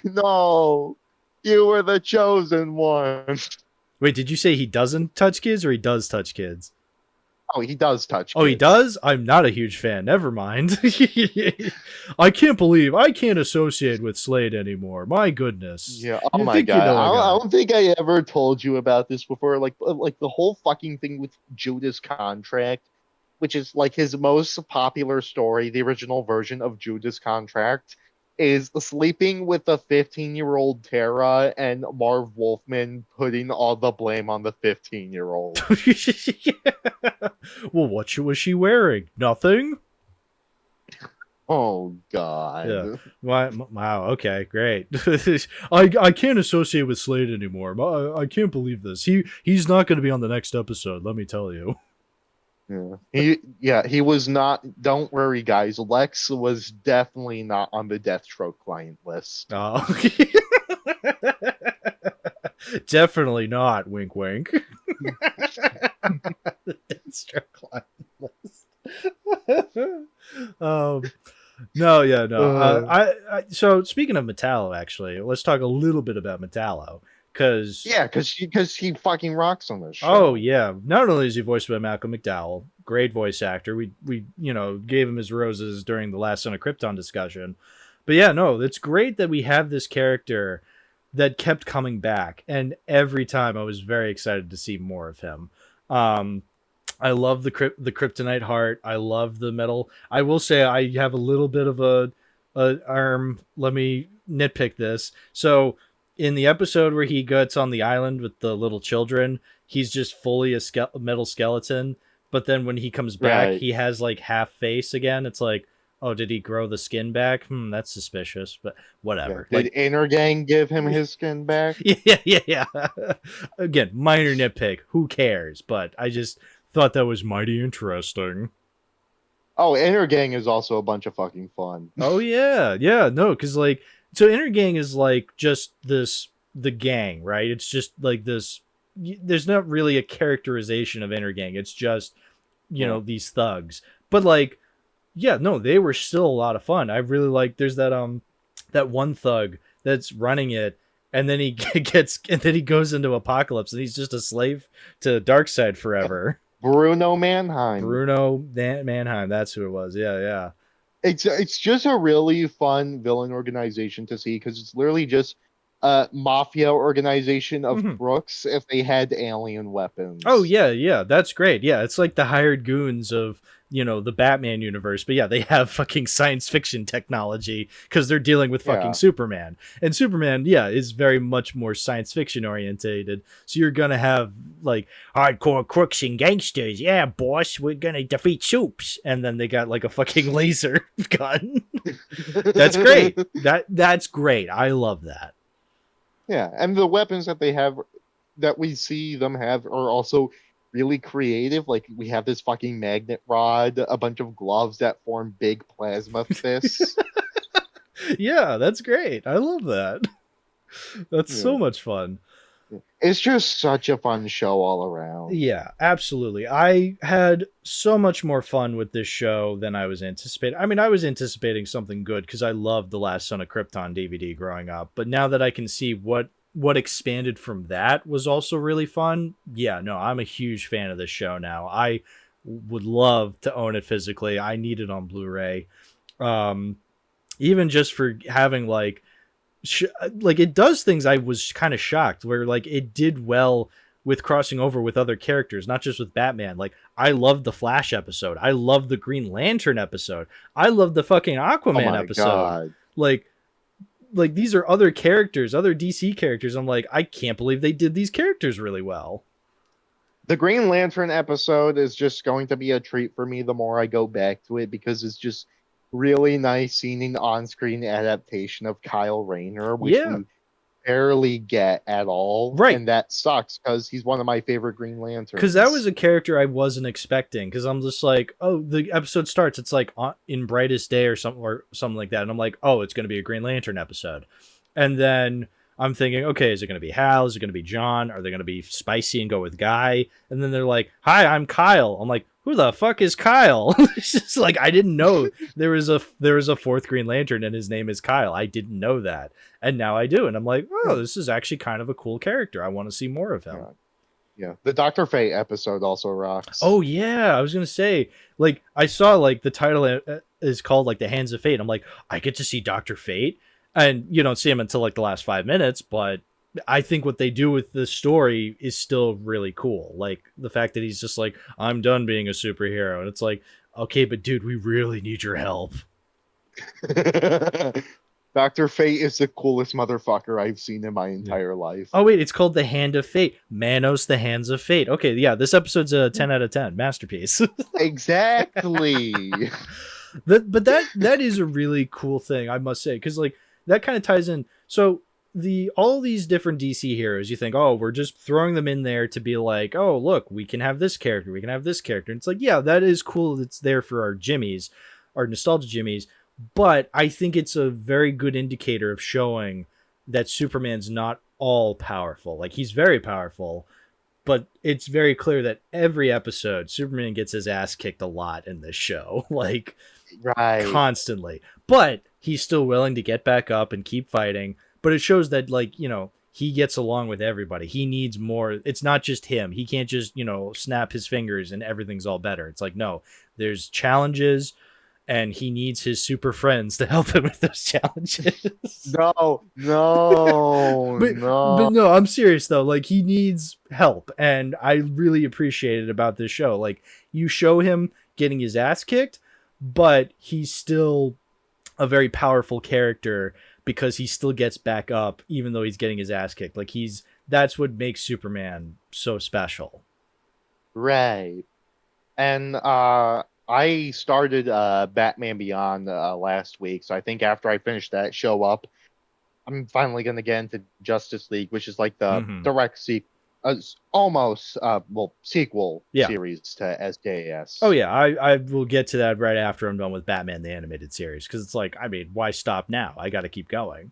no, you were the chosen one. wait, did you say he doesn't touch kids or he does touch kids? Oh, he does touch Oh, he kids. does? I'm not a huge fan. Never mind. I can't believe I can't associate with Slade anymore. My goodness. Yeah. Oh You my think you God. know a I guy. don't think I ever told you about this before. Like the whole fucking thing with Judas Contract, which is like his most popular story, the original version of Judas Contract, is sleeping with a 15-year-old Tara and Marv Wolfman putting all the blame on the 15-year-old. Well, what was she wearing? Nothing? Oh Yeah. God. Wow. Okay. Great. I can't associate with Slade anymore. I can't believe this. He's not going to be on the next episode. Let me tell you. He was not. Don't worry, guys. Lex was definitely not on the Deathstroke client list. Oh. Definitely not. Wink, wink. The Deathstroke line list. No, yeah, no. So speaking of Metallo, actually, let's talk a little bit about Metallo, because Yeah, because he fucking rocks on this oh show. yeah, not only is he voiced by Malcolm McDowell, great voice actor. We gave him his roses during the last Son of Krypton discussion, but yeah, no, it's great that we have this character that kept coming back, and every time I was very excited to see more of him. Um, I love the kryptonite heart. I love the metal. I will say I have a little bit of a arm. Let me nitpick this. So in the episode where he gets on the island with the little children, he's just fully a metal skeleton. But then when he comes back, Right. he has like half face again. It's like, oh, did he grow the skin back? That's suspicious, but Yeah. whatever. Did Like, Inner Gang give him his skin back? yeah. Again, minor nitpick. Who cares? But I just thought that was mighty interesting. Oh, Inner Gang is also a bunch of fucking fun. Oh yeah, no, because like, so Inner Gang is like just the gang, right? It's just like this. There's not really a characterization of Inner Gang. It's just Yeah. these thugs. But like, yeah, no, they were still a lot of fun. I really like. There's that one thug that's running it, and then he he goes into Apocalypse, and he's just a slave to Darkseid forever. Bruno Mannheim. Bruno Mannheim, that's who it was. Yeah. It's just a really fun villain organization to see, because it's literally just a mafia organization of Mhm. crooks if they had alien weapons. Oh yeah, that's great. Yeah, it's like the hired goons of the Batman universe, but yeah, they have fucking science fiction technology because they're dealing with fucking Yeah. Superman, and Superman, yeah, is very much more science fiction orientated. So you're gonna have like hardcore crooks and gangsters. Yeah, boss, we're gonna defeat Supes, and then they got like a fucking laser gun. That's great. That's great. I love that. Yeah, and the weapons that they have, that we see them have, are also really creative. Like we have this fucking magnet rod, a bunch of gloves that form big plasma fists. Yeah, that's great. I love that. That's Yeah. so much fun. It's just such a fun show all around. Yeah, absolutely. I had so much more fun with this show than I was anticipating. I mean, I was anticipating something good because I loved the Last Son of Krypton DVD growing up. But now that I can see what expanded from that was also really fun. Yeah, no, I'm a huge fan of this show now. I would love to own it physically. I need it on Blu-ray. Um, even just for having like it does things I was kind of shocked where like it did well with crossing over with other characters, not just with Batman. Like I loved the Flash episode. I loved the Green Lantern episode. I loved the fucking Oh Aquaman my episode. god. Like these are other characters, other DC characters. I'm like, I can't believe they did these characters really well. The Green Lantern episode is just going to be a treat for me the more I go back to it because it's just really nice seeing an on-screen adaptation of Kyle Rayner, which Yeah. we barely get at all. Right. And that sucks because he's one of my favorite Green Lanterns. Because that was a character I wasn't expecting. Because I'm just like, oh, the episode starts. It's like in Brightest Day or something like that. And I'm like, oh, it's going to be a Green Lantern episode. And then I'm thinking, okay, is it going to be Hal? Is it going to be John? Are they going to be spicy and go with Guy? And then they're like, hi, I'm Kyle. I'm like, who the fuck is Kyle? It's just like I didn't know there was a fourth Green Lantern and his name is Kyle. I didn't know that, and now I do, and I'm like, oh, this is actually kind of a cool character. I want to see more of him. Yeah, the Dr. Fate episode also rocks. Oh yeah, I was gonna say, like I saw like the title is called like the Hands of Fate. I'm like, I get to see Dr. Fate, and you don't see him until like the last 5 minutes, but I think what they do with the story is still really cool. Like the fact that he's just like, I'm done being a superhero. And it's like, okay, but dude, we really need your help. Dr. Fate is the coolest motherfucker I've seen in my entire life. Oh, wait, it's called The Hand of Fate. Manos, The Hands of Fate. Okay, yeah, this episode's a 10 out of 10. Masterpiece. Exactly. But that is a really cool thing, I must say, because like that kind of ties in. So all these different DC heroes, you think, oh, we're just throwing them in there to be like, oh, look, we can have this character, we can have this character. And it's like, yeah, that is cool. It's there for our jimmies, our nostalgia jimmies. But I think it's a very good indicator of showing that Superman's not all powerful. Like he's very powerful, but it's very clear that every episode Superman gets his ass kicked a lot in this show, like right, constantly. But he's still willing to get back up and keep fighting. But it shows that, like, you know, he gets along with everybody. He needs more. It's not just him. He can't just, you know, snap his fingers and everything's all better. It's like, no, there's challenges and he needs his super friends to help him with those challenges. No. But no, I'm serious though. Like he needs help. And I really appreciate it about this show. Like you show him getting his ass kicked, but he's still a very powerful character because he still gets back up even though he's getting his ass kicked. Like that's what makes Superman so special. Right. And I started Batman Beyond last week, so I think after I finish that show up, I'm finally gonna get into Justice League, which is like the direct sequel series to SJS. Oh yeah, I will get to that right after I'm done with Batman the Animated Series, because it's like, I mean, why stop now? I got to keep going.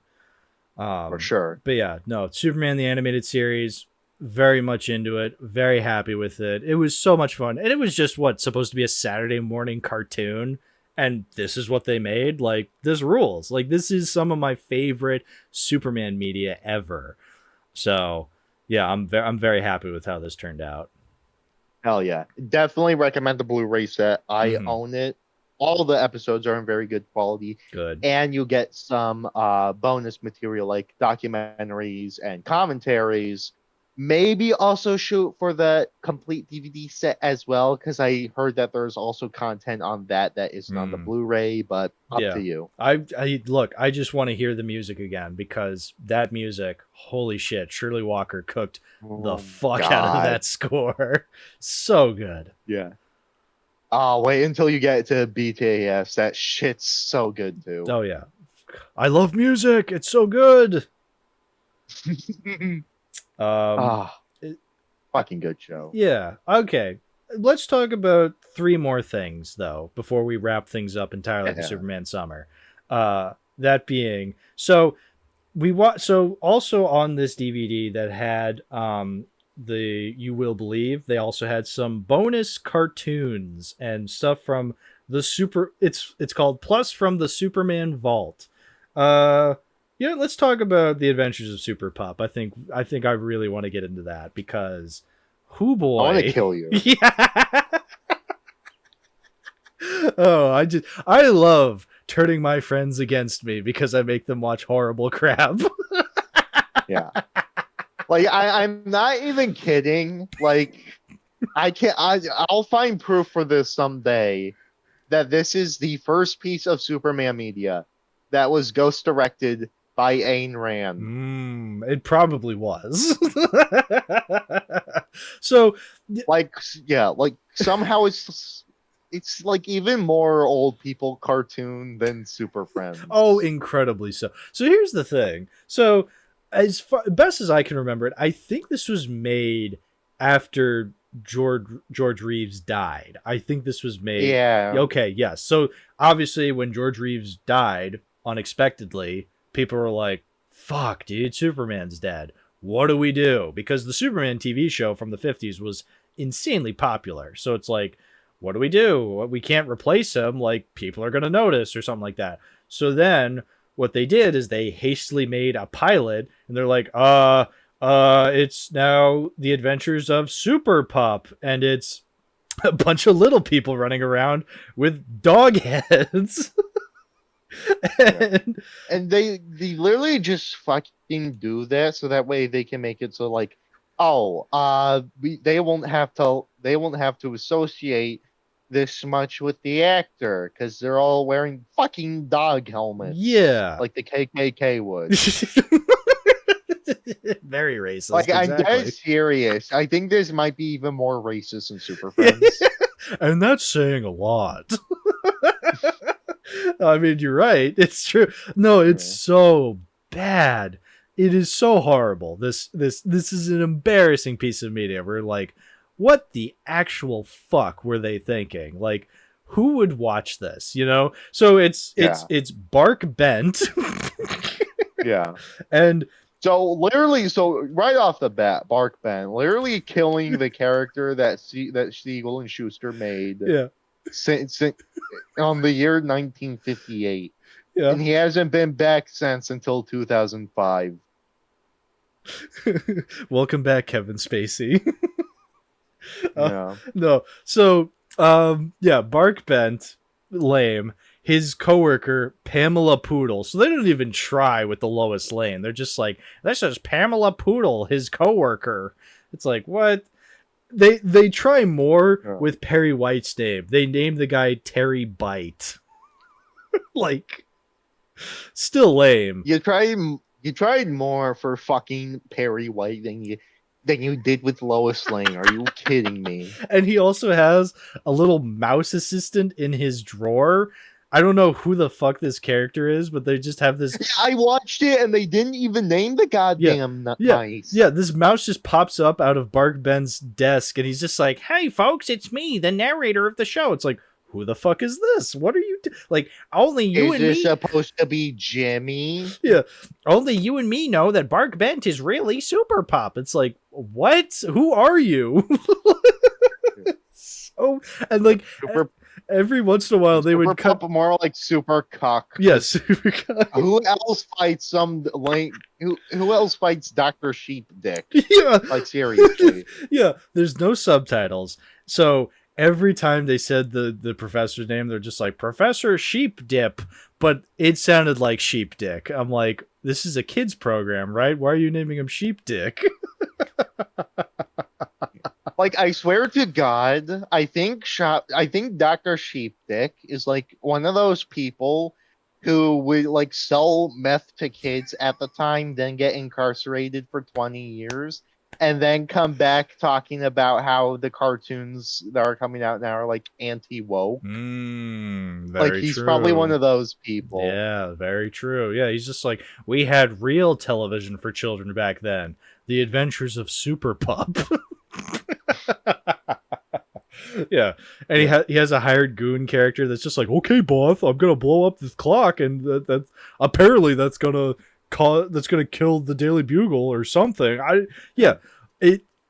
For sure. But yeah, no, Superman the Animated Series, very much into it, very happy with it. It was so much fun, and it was just supposed to be a Saturday morning cartoon, and this is what they made. Like, this rules. Like, this is some of my favorite Superman media ever. So yeah, I'm very happy with how this turned out. Hell yeah. Definitely recommend the Blu-ray set. I own it. All the episodes are in very good quality. Good. And you get some bonus material like documentaries and commentaries. Maybe also shoot for the complete DVD set as well, because I heard that there's also content on that isn't on the Blu-ray, but up to you. I just want to hear the music again, because that music, holy shit, Shirley Walker cooked the fuck out of that score. So good. Yeah. Oh, wait until you get to BTAS. That shit's so good too. Oh yeah. I love music. It's so good. Fucking good show. Yeah. Okay. Let's talk about 3 more things though before we wrap things up entirely with Superman Summer. That being, so so also on this DVD that had the You Will Believe, they also had some bonus cartoons and stuff from the it's called Plus from the Superman Vault. Yeah, let's talk about the Adventures of Super Pup. I think I really want to get into that because who boy, I want to kill you. Yeah. Oh, I love turning my friends against me because I make them watch horrible crap. Yeah. Like I'm not even kidding. Like I'll find proof for this someday that this is the first piece of Superman media that was ghost directed by Ayn Rand. It probably was. So like somehow it's like even more old people cartoon than Super Friends. Oh, incredibly so. So here's the thing. So best as I can remember it, I think this was made after George Reeves died. I think this was made. Yeah. Okay. Yes. So obviously, when George Reeves died unexpectedly, people were like, "Fuck, dude, Superman's dead. What do we do?" Because the Superman TV show from the 50s was insanely popular. So it's like, what do we do? We can't replace him. Like, people are going to notice or something like that. So then what they did is they hastily made a pilot and they're like, it's now the Adventures of Super Pup. And it's a bunch of little people running around with dog heads. and they literally just fucking do that so that way they can make it so like, they won't have to associate this much with the actor because they're all wearing fucking dog helmets. Yeah, like the KKK would. Very racist. Like, exactly. I'm dead serious. I think this might be even more racist than Super Friends. And that's saying a lot. I mean, you're right. It's true. No, it's so bad. It is so horrible. This is an embarrassing piece of media. We're like, what the actual fuck were they thinking? Like, who would watch this? You know? So it's Bark Bent. Yeah. And so right off the bat, Bark Bent literally killing the character that Siegel and Schuster made. Yeah. Since on the year 1958. Yeah. And he hasn't been back since until 2005. Welcome back, Kevin Spacey. Yeah. No. So, Bark Bent, lame. His coworker, Pamela Poodle. So they don't even try with the Lois Lane. They're just like, this is Pamela Poodle, his coworker. It's like, what? They try more with Perry White's name. They named the guy Terry Bite. Like, still lame. You tried more for fucking Perry White than you did with Lois Lane. Are you kidding me? And he also has a little mouse assistant in his drawer. I don't know who the fuck this character is, but they just have this. I watched it and they didn't even name the goddamn mice. Yeah, this mouse just pops up out of Bark Ben's desk and he's just like, "Hey folks, it's me, the narrator of the show." It's like, who the fuck is this? What are you like? Only you and me. Is this supposed to be Jimmy? Yeah, only you and me know that Bark Bent is really Super Pup. It's like, what? Who are you? So and like every once in a while they would cut more like Super Cock. Yes, Super Cock. Who else fights who else fights Dr. Sheep Dick? Yeah, like seriously. Yeah, there's no subtitles, so every time they said the professor's name, they're just like, Professor Sheep Dip, but it sounded like Sheep Dick. I'm like, this is a kid's program, right? Why are you naming him Sheep Dick? Like, I swear to God, I think Dr. Sheep Dick is like one of those people who would like sell meth to kids at the time, then get incarcerated for 20 years. And then come back talking about how the cartoons that are coming out now are like anti-woke. Like he's true. Probably one of those people. Yeah, very true. Yeah, he's just like, we had real television for children back then. The Adventures of Super Pup. Yeah, and he has a hired goon character that's just like, okay, boss, I'm gonna blow up this clock, and that's apparently that's gonna kill the Daily Bugle or something.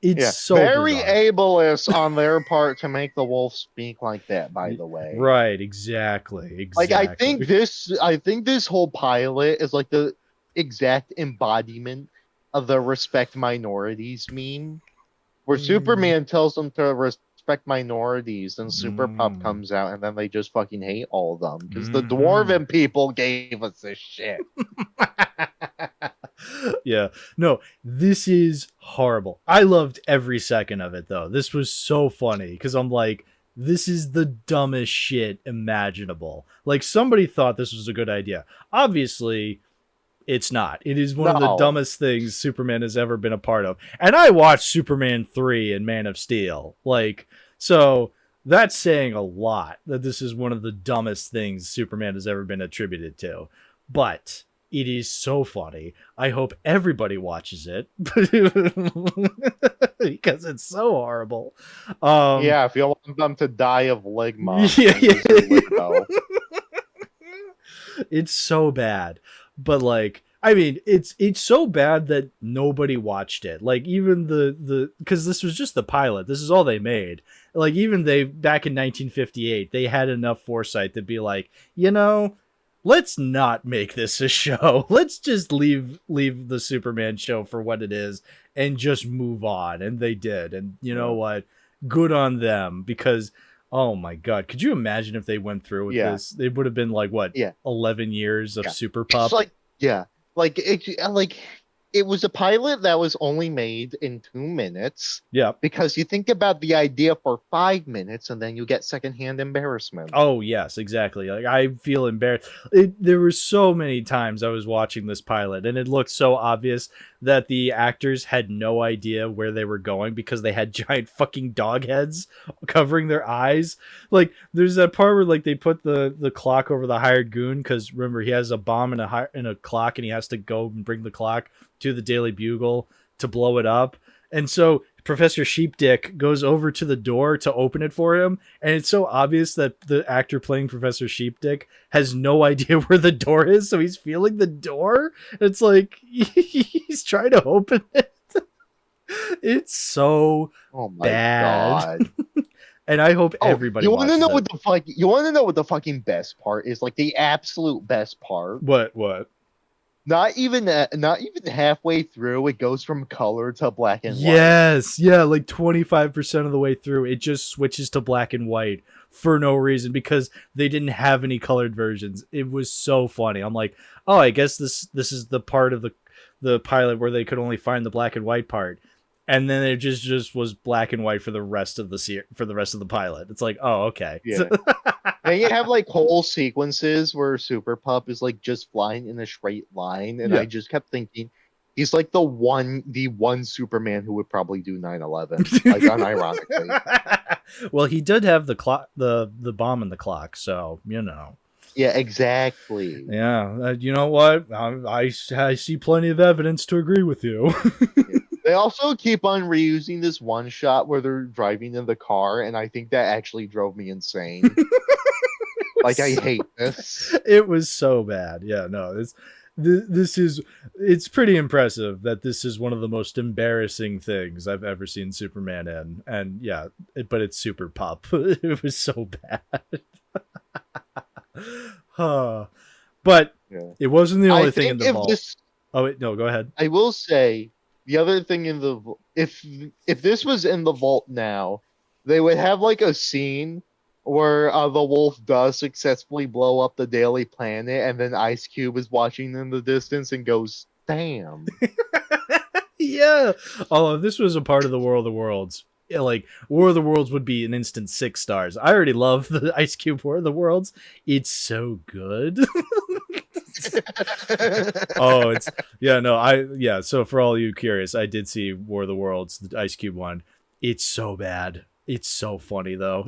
It's Yeah, so very bizarre. ableist on their part to make the wolf speak like that. By the way, Right? Exactly. like Exactly. I think this whole pilot is like the exact embodiment of the respect minorities meme, where Superman tells them to respect minorities, and Super Pup Mm. comes out, and then they just fucking hate all of them because the Mhm. dwarven people gave us this shit. Yeah, no, this is horrible. I loved every second of it though. This was so funny because I'm like, this is the dumbest shit imaginable. Like, somebody thought this was a good idea. Obviously it's not. It is one of the No, dumbest things Superman has ever been a part of. And I watched Superman 3 and Man of Steel. Like, so that's saying a lot that this is one of the dumbest things Superman has ever been attributed to. But it is so funny. I hope everybody watches it because it's so horrible. yeah, if you want them to die of ligma, Yeah, then use your Ligmo. it's so bad, but like, I mean, it's so bad that nobody watched it. Like, even the because this was just the pilot, this is all they made. Like, even they, back in 1958, they had enough foresight to be like, let's not make this a show. Let's just leave the Superman show for what it is and just move on. And they did. And you know what, good on them, because oh my god, could you imagine if they went through with this? It would have been like, what, 11 years of Super Pup. It's like, it was a pilot that was only made in 2 minutes. Yeah. Because you think about the idea for 5 minutes and then you get secondhand embarrassment. Oh yes, exactly. Like, I feel embarrassed. There were so many times I was watching this pilot and it looked so obvious that the actors had no idea where they were going because they had giant fucking dog heads covering their eyes. Like, there's that part where, like, they put the clock over the hired goon because, remember, he has a bomb in a clock and he has to go and bring the clock to the Daily Bugle to blow it up. And so Professor Sheepdick goes over to the door to open it for him, and it's so obvious that the actor playing Professor Sheepdick has no idea where the door is, so he's feeling the door. It's like he's trying to open it. It's so bad. God. And I hope everybody. You want to know what the fuck? You want to know what the fucking best part is? Like, the absolute best part. What? Not even halfway through, it goes from color to black and white. Yes, yeah, like 25% of the way through, it just switches to black and white for no reason because they didn't have any colored versions. It was so funny. I'm like, oh, I guess this is the part of the pilot where they could only find the black and white part, and then it just was black and white for the rest of the pilot. It's like, oh, okay. Yeah. And you have like whole sequences where Super Pup is like just flying in a straight line, and I just kept thinking he's like the one Superman who would probably do 9/11, like, unironically. Well, he did have the clock, the bomb in the clock, so Yeah, exactly. Yeah, you know what? I see plenty of evidence to agree with you. They also keep on reusing this one shot where they're driving in the car, and I think that actually drove me insane. Like, I hate this. It was so bad. Yeah, no, it's pretty impressive that this is one of the most embarrassing things I've ever seen Superman in. And yeah, but it's Super Pup. It was so bad. But it wasn't the only thing in the vault. Oh, wait, no, go ahead. I will say the other thing if this was in the vault now, they would have like a scene where the wolf does successfully blow up the Daily Planet, and then Ice Cube is watching in the distance and goes, "Damn." Yeah. Oh, if this was a part of the War of the Worlds, like, War of the Worlds would be an instant 6 stars. I already love the Ice Cube War of the Worlds. It's so good. Oh, so for all you curious, I did see War of the Worlds, the Ice Cube one. It's so bad. It's so funny though.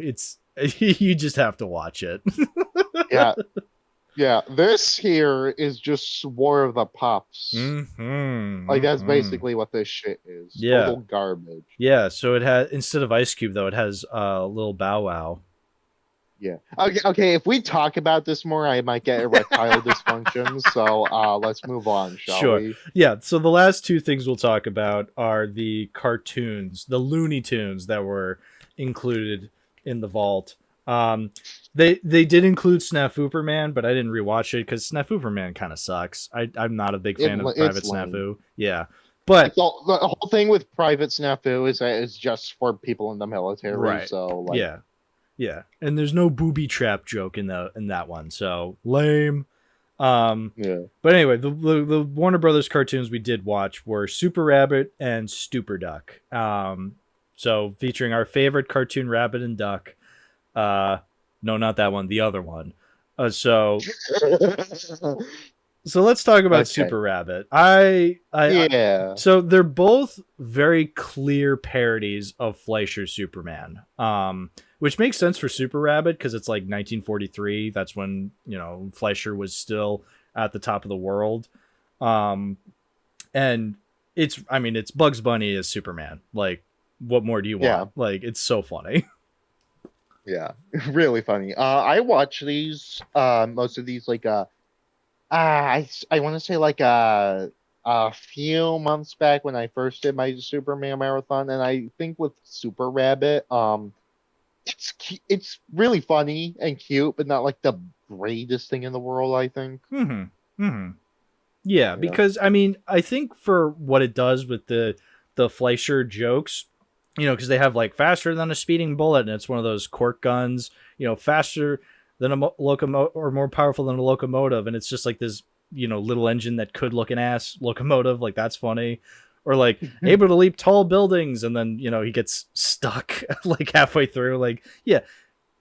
You just have to watch it. Yeah. Yeah, this here is just War of the Pups. Like that's basically what this shit is. Yeah. Total garbage. Yeah, so it has, instead of Ice Cube though, it has little Bow Wow. Yeah. Okay, if we talk about this more, I might get erectile dysfunction. So let's move on, shall we? Yeah, so the last two things we'll talk about are the cartoons, the Looney Tunes that were included in the vault. They did include Snafooperman, but I didn't rewatch it because Snafooperman kind of sucks. I'm not a big fan of Private Snafu. Yeah. But the whole thing with Private Snafu is that it's just for people in the military. Right. So like, yeah, and there's no booby trap joke in that one, so lame. Yeah. But anyway, the Warner Brothers cartoons we did watch were Super Rabbit and Stupor Duck. So featuring our favorite cartoon rabbit and duck. No, not that one, the other one. So let's talk about Super Rabbit. So they're both very clear parodies of Fleischer's Superman. Which makes sense for Super Rabbit because it's like 1943. That's when, Fleischer was still at the top of the world. And it's Bugs Bunny as Superman. Like, what more do you want? Yeah. Like, it's so funny. Yeah, really funny. I watch these, most of these, like, I want to say like a few months back when I first did my Superman marathon, and I think with Super Rabbit, it's really funny and cute, but not like the greatest thing in the world, I think. Yeah, because I think for what it does with the Fleischer jokes, because they have like faster than a speeding bullet, and it's one of those cork guns, faster than a locomotive, or more powerful than a locomotive, and it's just like this, little engine that could look an ass locomotive. Like, that's funny. Or like able to leap tall buildings, and then he gets stuck like halfway through. Like, yeah,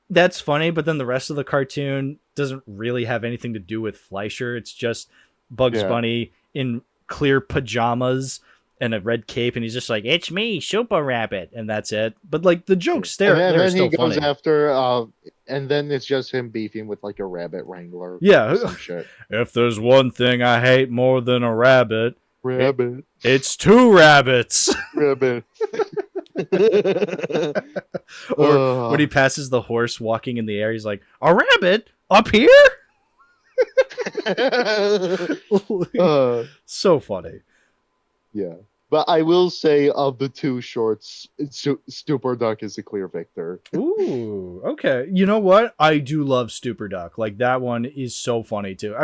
that's funny, but then the rest of the cartoon doesn't really have anything to do with Fleischer. It's just Bugs Bunny in clear pajamas and a red cape, and he's just like, "It's me, Super Rabbit," and that's it. But like the jokes there, and then still he goes funny. after, and then it's just him beefing with like a rabbit wrangler. Yeah, some shit. If there's one thing I hate more than a rabbit. It's two rabbits. Rabbit. Or when he passes the horse walking in the air, he's like, "A rabbit up here?" So funny. Yeah. But I will say, of the two shorts, Stupor Duck is the clear victor. Ooh, okay. You know what? I do love Stupor Duck. Like, that one is so funny too.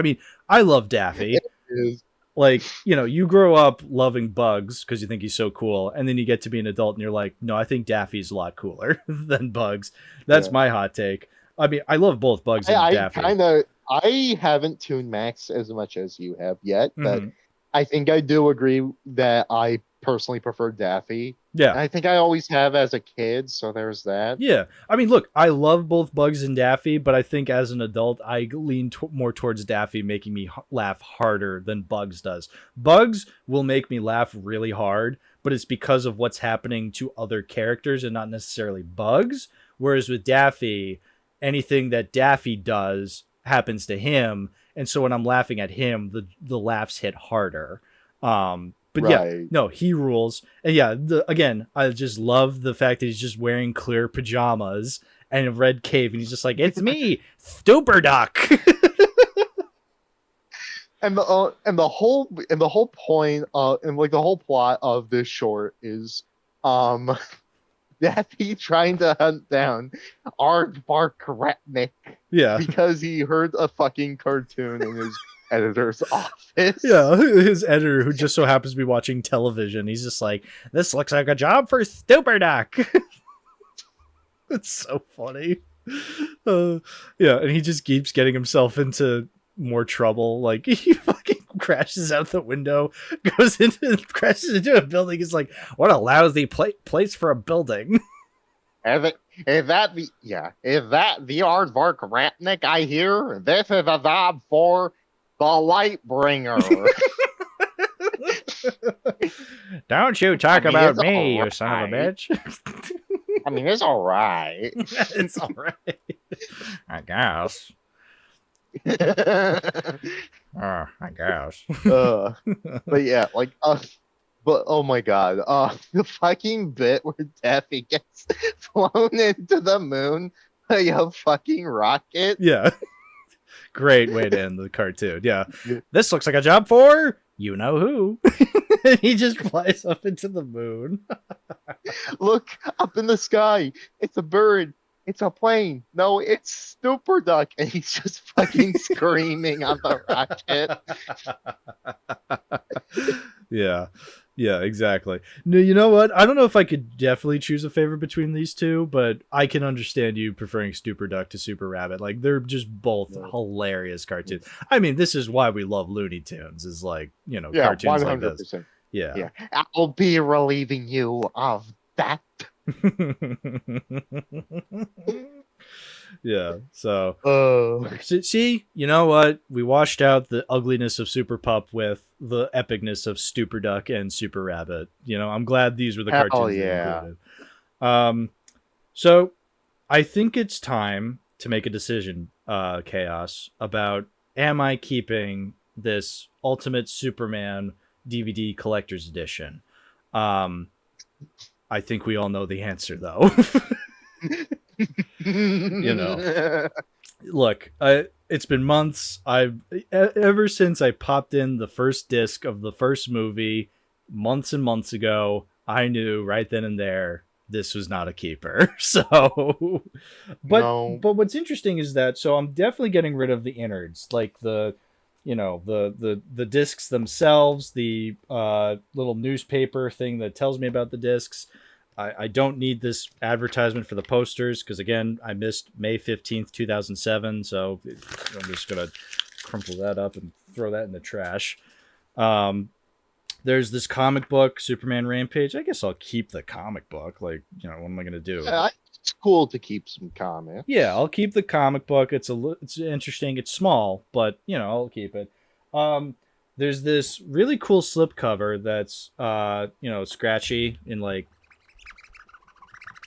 I love Daffy. It is. Like, you grow up loving Bugs because you think he's so cool, and then you get to be an adult and you're like, no, I think Daffy's a lot cooler than Bugs. That's my hot take. I love both Bugs and Daffy. I haven't tuned Max as much as you have yet, but I think I do agree that I personally prefer Daffy. Yeah. And I think I always have as a kid, so there's that. Yeah. Look, I love both Bugs and Daffy, but I think as an adult, I lean more towards Daffy making me laugh harder than Bugs does. Bugs will make me laugh really hard, but it's because of what's happening to other characters and not necessarily Bugs. Whereas with Daffy, anything that Daffy does happens to him, and so when I'm laughing at him, the laughs hit harder. But yeah, no, he rules. And yeah, again, I just love the fact that he's just wearing clear pajamas and a red cape, and he's just like, "It's me, Stupor Duck." And the whole point and like the whole plot of this short is Daffy trying to hunt down Aardvark Ratnik. Yeah. Because he heard a fucking cartoon in his editor's office. Yeah, his editor, who just so happens to be watching television, he's just like, "This looks like a job for Stupor Duck." It's so funny. Yeah, and he just keeps getting himself into more trouble. Like, he fucking crashes out the window, crashes into a building. He's like, "What a lousy place for a building." Is that the Aardvark Ratnik I hear? This is a job for the Lightbringer. Don't you talk about me, you son of a bitch. It's all right. It's all right, I guess. I guess. But yeah, like but oh my god, the fucking bit where Daffy gets flown into the moon by a fucking rocket. Yeah. Great way to end the cartoon. Yeah. This looks like a job for you know who. He just flies up into the moon. Look up in the sky. It's a bird. It's a plane. No, it's Super Duck. And he's just fucking screaming on the rocket. Yeah. Yeah, exactly. No, you know what? I don't know if I could definitely choose a favorite between these two, but I can understand you preferring Super Duck to Super Rabbit. Like they're just both hilarious cartoons. I mean, this is why we love Looney Tunes, is like, you know, Yeah, cartoons 100%. like this. Yeah. Yeah. I'll be relieving you of that. Yeah. So Oh. see, you know what? We washed out the ugliness of Super Pup with the epicness of Super Duck and Super Rabbit. You know, I'm glad these were the Hell cartoons yeah. that included. So I think it's time to make a decision, Chaos, about am I keeping this Ultimate Superman DVD Collector's Edition? I think we all know the answer, though. You know, look, it's been months. Ever since I popped in the first disc of the first movie months and months ago, I knew right then and there this was not a keeper. So, but what's interesting is that I'm definitely getting rid of the innards, like the discs themselves, the little newspaper thing that tells me about the discs. I don't need this advertisement for the posters because, again, I missed May 15th, 2007. So I'm just going to crumple that up and throw that in the trash. There's this comic book, Superman Rampage. I guess I'll keep the comic book. Like, you know, what am I going to do? It's cool to keep some comics. Yeah, I'll keep the comic book. It's interesting. It's small, but, you know, I'll keep it. There's this really cool slipcover that's, scratchy in like,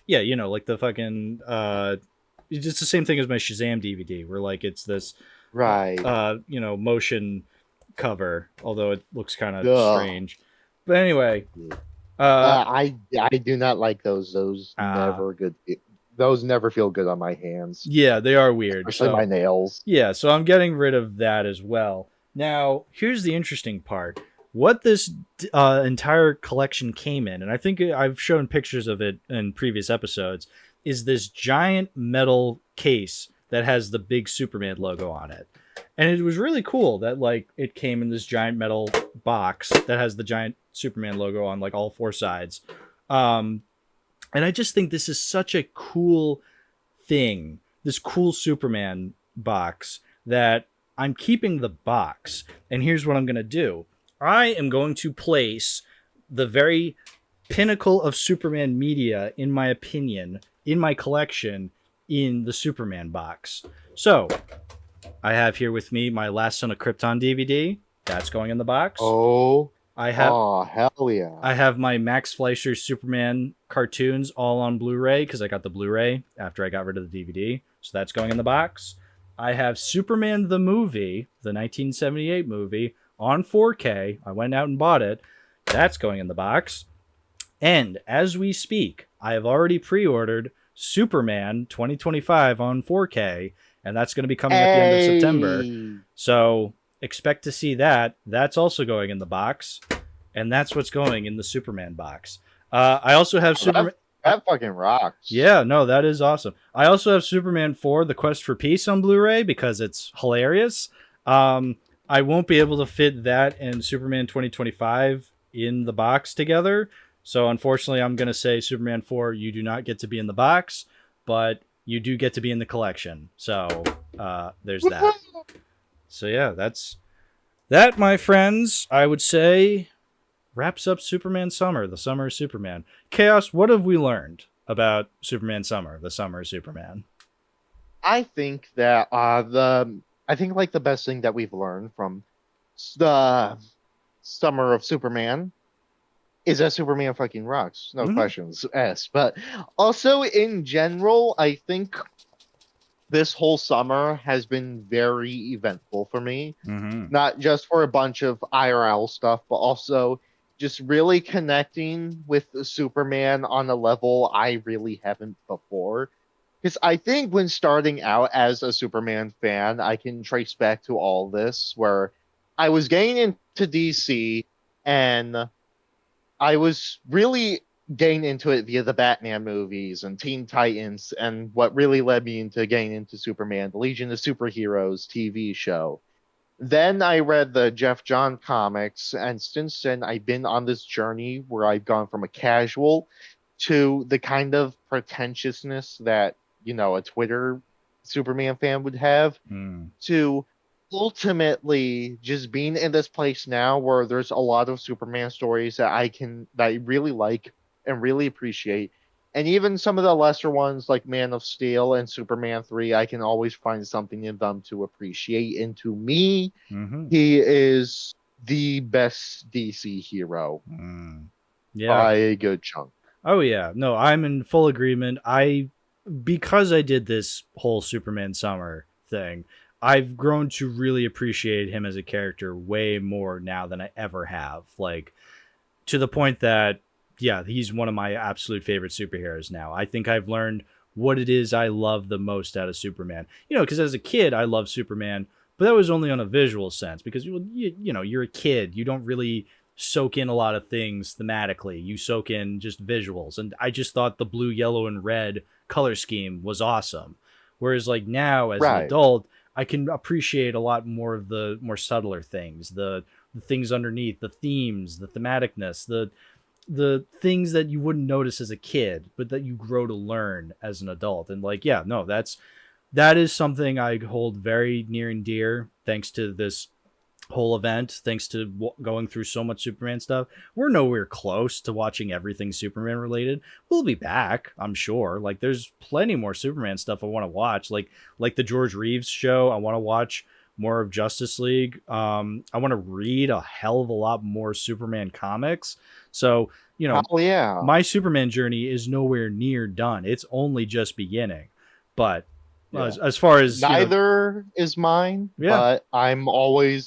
yeah, you know, like the fucking it's the same thing as my Shazam DVD, where like it's this right, motion cover, although it looks kind of strange. But anyway, I do not like those. Those never good. Those never feel good on my hands. Yeah, they are weird, especially my nails. Yeah, so I'm getting rid of that as well. Now, here's the interesting part. What this entire collection came in, and I think I've shown pictures of it in previous episodes, is this giant metal case that has the big Superman logo on it. And it was really cool that like it came in this giant metal box that has the giant Superman logo on like all four sides. And I just think this is such a cool thing, this cool Superman box, that I'm keeping the box. And here's what I'm going to do. I am going to place the very pinnacle of Superman media, in my opinion, in my collection, in the Superman box. So, I have here with me my Last Son of Krypton DVD. That's going in the box. Oh, hell yeah. I have my Max Fleischer Superman cartoons all on Blu-ray, because I got the Blu-ray after I got rid of the DVD. So that's going in the box. I have Superman the movie, the 1978 movie, on 4K. I went out and bought it. That's going in the box. And as we speak, I have already pre-ordered Superman 2025 on 4K, and that's going to be coming at the end of September. So expect to see that. That's also going in the box, and that's what's going in the Superman box. I also have Superman. That fucking rocks. Yeah, no, that is awesome. I also have Superman 4, The Quest for Peace on Blu-ray because it's hilarious. I won't be able to fit that and Superman 2025 in the box together. So unfortunately, I'm going to say Superman 4, you do not get to be in the box, but you do get to be in the collection. So there's that. So yeah, that's that, my friends. I would say wraps up Superman Summer, the summer of Superman. Chaos, what have we learned about Superman Summer, the summer of Superman? I think that the best thing that we've learned from the summer of Superman is that Superman fucking rocks. No questions asked. But also in general, I think this whole summer has been very eventful for me. Mm-hmm. Not just for a bunch of IRL stuff, but also just really connecting with Superman on a level I really haven't before. Because I think when starting out as a Superman fan, I can trace back to all this, where I was getting into DC and I was really getting into it via the Batman movies and Teen Titans, and what really led me into getting into Superman, the Legion of Superheroes TV show. Then I read the Jeff John comics, and since then I've been on this journey where I've gone from a casual to the kind of pretentiousness that, a Twitter Superman fan would have, to ultimately just being in this place now where there's a lot of Superman stories that I really like and really appreciate. And even some of the lesser ones like Man of Steel and Superman 3, I can always find something in them to appreciate. And to me, he is the best DC hero by a good chunk. Oh, yeah. No, I'm in full agreement. Because I did this whole Superman summer thing, I've grown to really appreciate him as a character way more now than I ever have. Like, to the point that, yeah, he's one of my absolute favorite superheroes now. I think I've learned what it is I love the most out of Superman. Because as a kid, I loved Superman, but that was only on a visual sense because, you're a kid. You don't really soak in a lot of things thematically. You soak in just visuals. And I just thought the blue, yellow, and red color scheme was awesome. Whereas like now as an adult, I can appreciate a lot more of the more subtler things, the things underneath, the themes, the thematicness, the things that you wouldn't notice as a kid, but that you grow to learn as an adult. And like, yeah, no, that is something I hold very near and dear thanks to this whole event, thanks to going through so much Superman stuff. We're nowhere close to watching everything Superman related. We'll be back, I'm sure. Like there's plenty more Superman stuff I want to watch, like the George Reeves show. I want to watch more of Justice League. I want to read a hell of a lot more Superman comics. So, my Superman journey is nowhere near done. It's only just beginning. But as far as neither is mine, but I'm always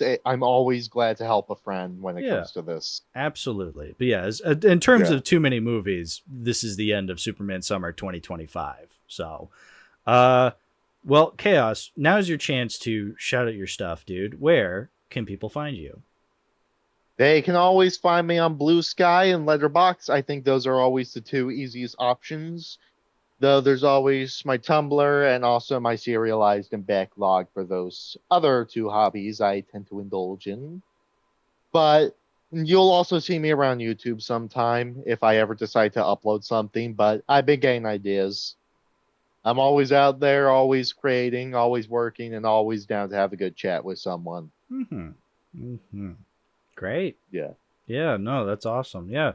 glad to help a friend when it comes to this. Absolutely. But yeah, in terms of too many movies, this is the end of Superman Summer 2025. So, well, Chaos, now's your chance to shout out your stuff, dude. Where can people find you? They can always find me on Blue Sky and Letterboxd. I think those are always the two easiest options. Though there's always my Tumblr and also my serialized and backlog for those other two hobbies I tend to indulge in. But you'll also see me around YouTube sometime if I ever decide to upload something. But I've been getting ideas. I'm always out there, always creating, always working, and always down to have a good chat with someone. Great. Yeah, no, that's awesome. Yeah.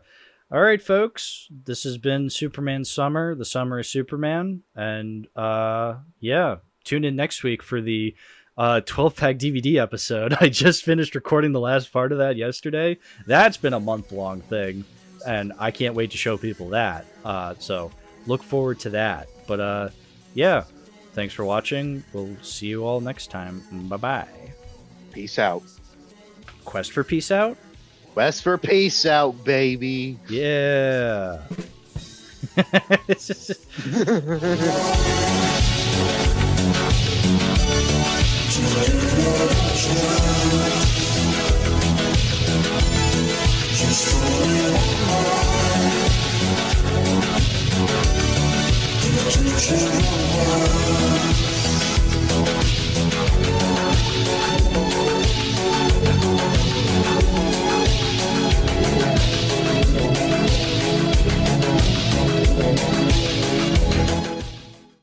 All right, folks, this has been Superman Summer, the Summer of Superman. And tune in next week for the 12-pack DVD episode. I just finished recording the last part of that yesterday. That's been a month-long thing, and I can't wait to show people that. So look forward to that. But thanks for watching. We'll see you all next time. Bye-bye. Peace out. Quest for peace out? Quest for peace out, baby. Yeah.